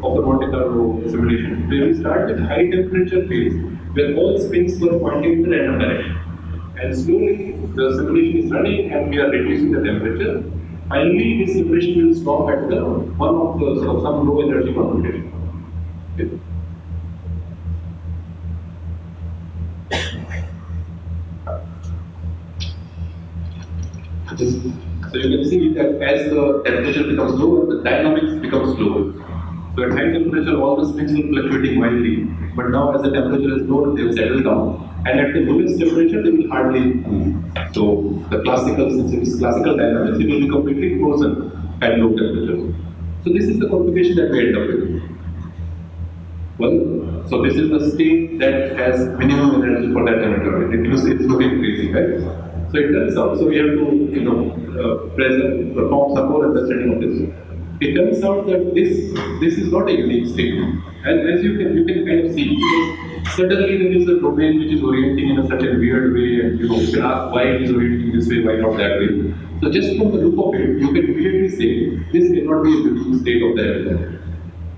of the Monte Carlo simulation, where we start with high temperature phase, where all spins were pointing in the random direction. And slowly the simulation is running and we are reducing the temperature. Finally, this simulation will stop at the one of the some low energy configuration. Okay. So you can see that as the temperature becomes lower, the dynamics becomes lower. So at high temperature, all the springs were fluctuating wildly. But now, as the temperature is lower, they have settled down. And at the lowest temperature, they will hardly move. So the classical, since it is classical dynamics, it will be completely frozen at low temperature. So this is the configuration that we end up with. Well, so this is the state that has minimum energy for that emitter. It's looking crazy, right? So it turns out, so we have to, perform some more understanding of this. It turns out that this is not a unique state, and as you can kind of see, because suddenly there is a domain which is orienting in a such a weird way, and why it is orienting this way, why not that way. So just from the look of it, you can immediately say this cannot be a unique state of the element.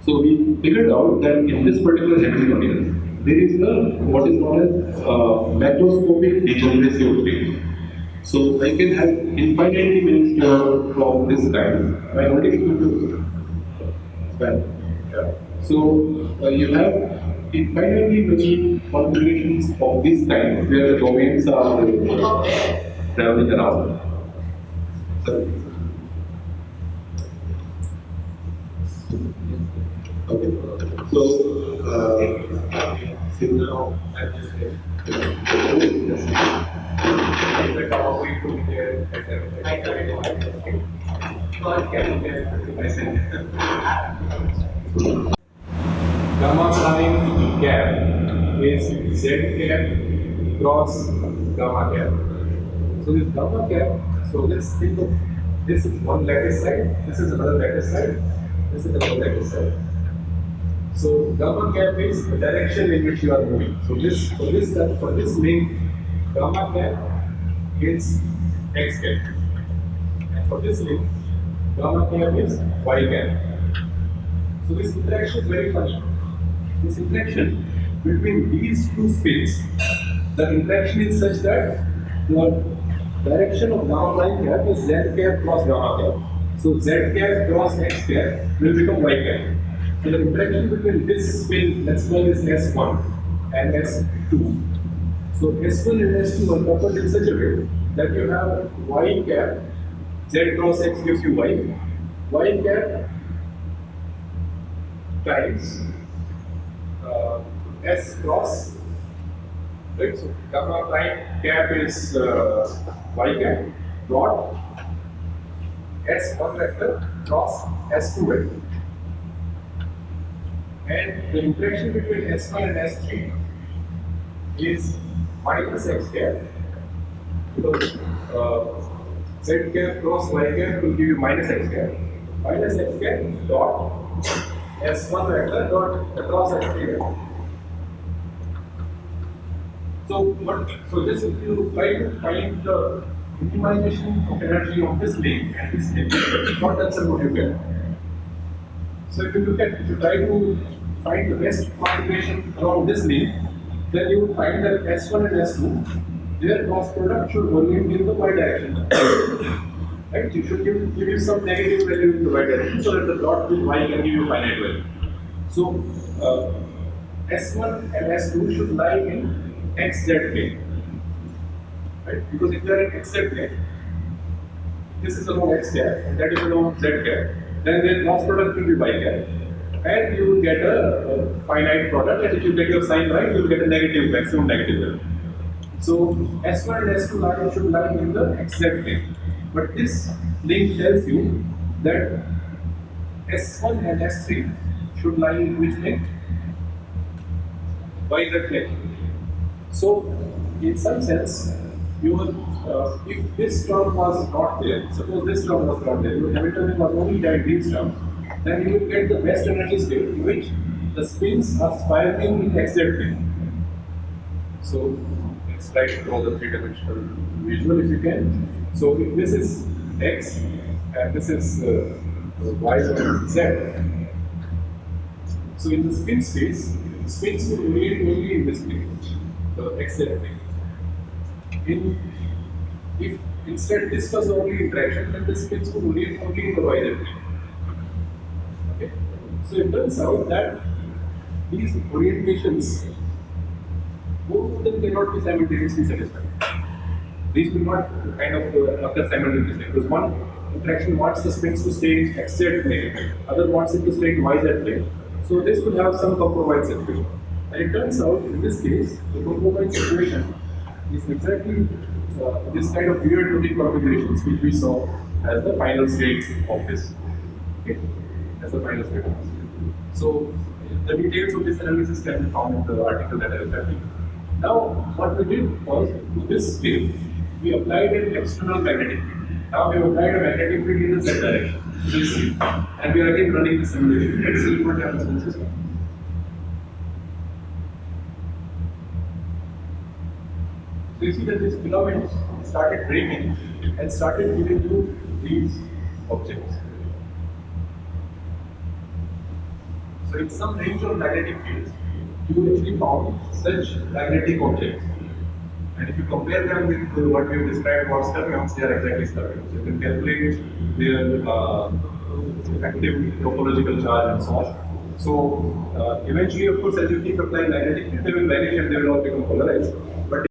So we figured out that in this particular Hamiltonian, there is what is known as macroscopic degeneracy of state. So I can have infinitely many stars from this kind. I already explained to you. So you have infinitely many configurations of this kind where the domains are traveling around. Okay. So now I'm just Gamma prime cap is Z cap cross gamma cap. So this gamma cap, so let's think of this is one lattice side, this is another lattice side, this is another lattice side. So gamma cap is the direction in which you are moving. So for this link, gamma cap is x cap, and for this link, gamma cap is y cap. So this interaction is very funny. This interaction between these two spins, the interaction is such that the direction of gamma prime cap is z cap cross gamma cap. So z cap cross x cap will become y cap. So the interaction between this spin, let's call this S1 and S2. So S1 and S2 are coupled in such a way that you have y cap, z cross x gives you y cap times S cross, right? So gamma prime cap is y cap dot S1 vector cross S2 vector. And the interaction between S1 and S3 is minus x cap, because z cap cross y cap will give you minus x cap dot S1 vector dot across S3 vector. So just if you try to find the minimization of energy of this link and this link, what answer would you get? So if you try to find the best configuration around this link, then you will find that S1 and S2, their cross product should orient in the y direction. Right? You should give you some negative value in the y direction so that the dot with y can give you finite value. So S1 and S2 should lie in xz plane. Right? Because if they are in xz plane, this is along x cap and that is along z cap, then their cross product will be y cap. And you will get a finite product, and if you get your sign right, you will get a negative, maximum negative value. So S1 and S2 should lie in the xz plane. But this link tells you that S1 and S3 should lie in which plane? YZ plane. So in some sense, if this term was not there, suppose this term was not there, your Hamiltonian was only that these terms, then you will get the best energy state in which the spins are spiraling in xz plane. So let's try to draw the three-dimensional visual if you can. So if this is x and this is y and z, so in the spin space, spins will orient only in this plane, the xz plane. If instead this was the only interaction, then the spins would orient only in the yz plane. So it turns out that these orientations, both of them cannot be simultaneously satisfied. These will not kind of occur simultaneously, because one interaction wants the spins to stay in XZ plane, other wants it to stay in YZ plane. So this could have some compromise situation. And it turns out, in this case, the compromise situation is exactly this kind of weird looking configurations which we saw as the final state of this. Okay? As the final state of this. So the details of this analysis can be found in the article that I was writing. Now, what we did was, to this state, we applied an external magnetic field. Now we have applied a magnetic field in the z direction, this field. And we are again running the simulation. Let's see what happens in the system. So you see that this filament started breaking and started giving you these objects. So in some range of magnetic fields, you actually found such magnetic objects. And if you compare them with what we have described about fermions, they are exactly fermions. You can calculate their active topological charge and so on. So eventually, of course, as you keep applying magnetic field, they will vanish and they will all become polarized. But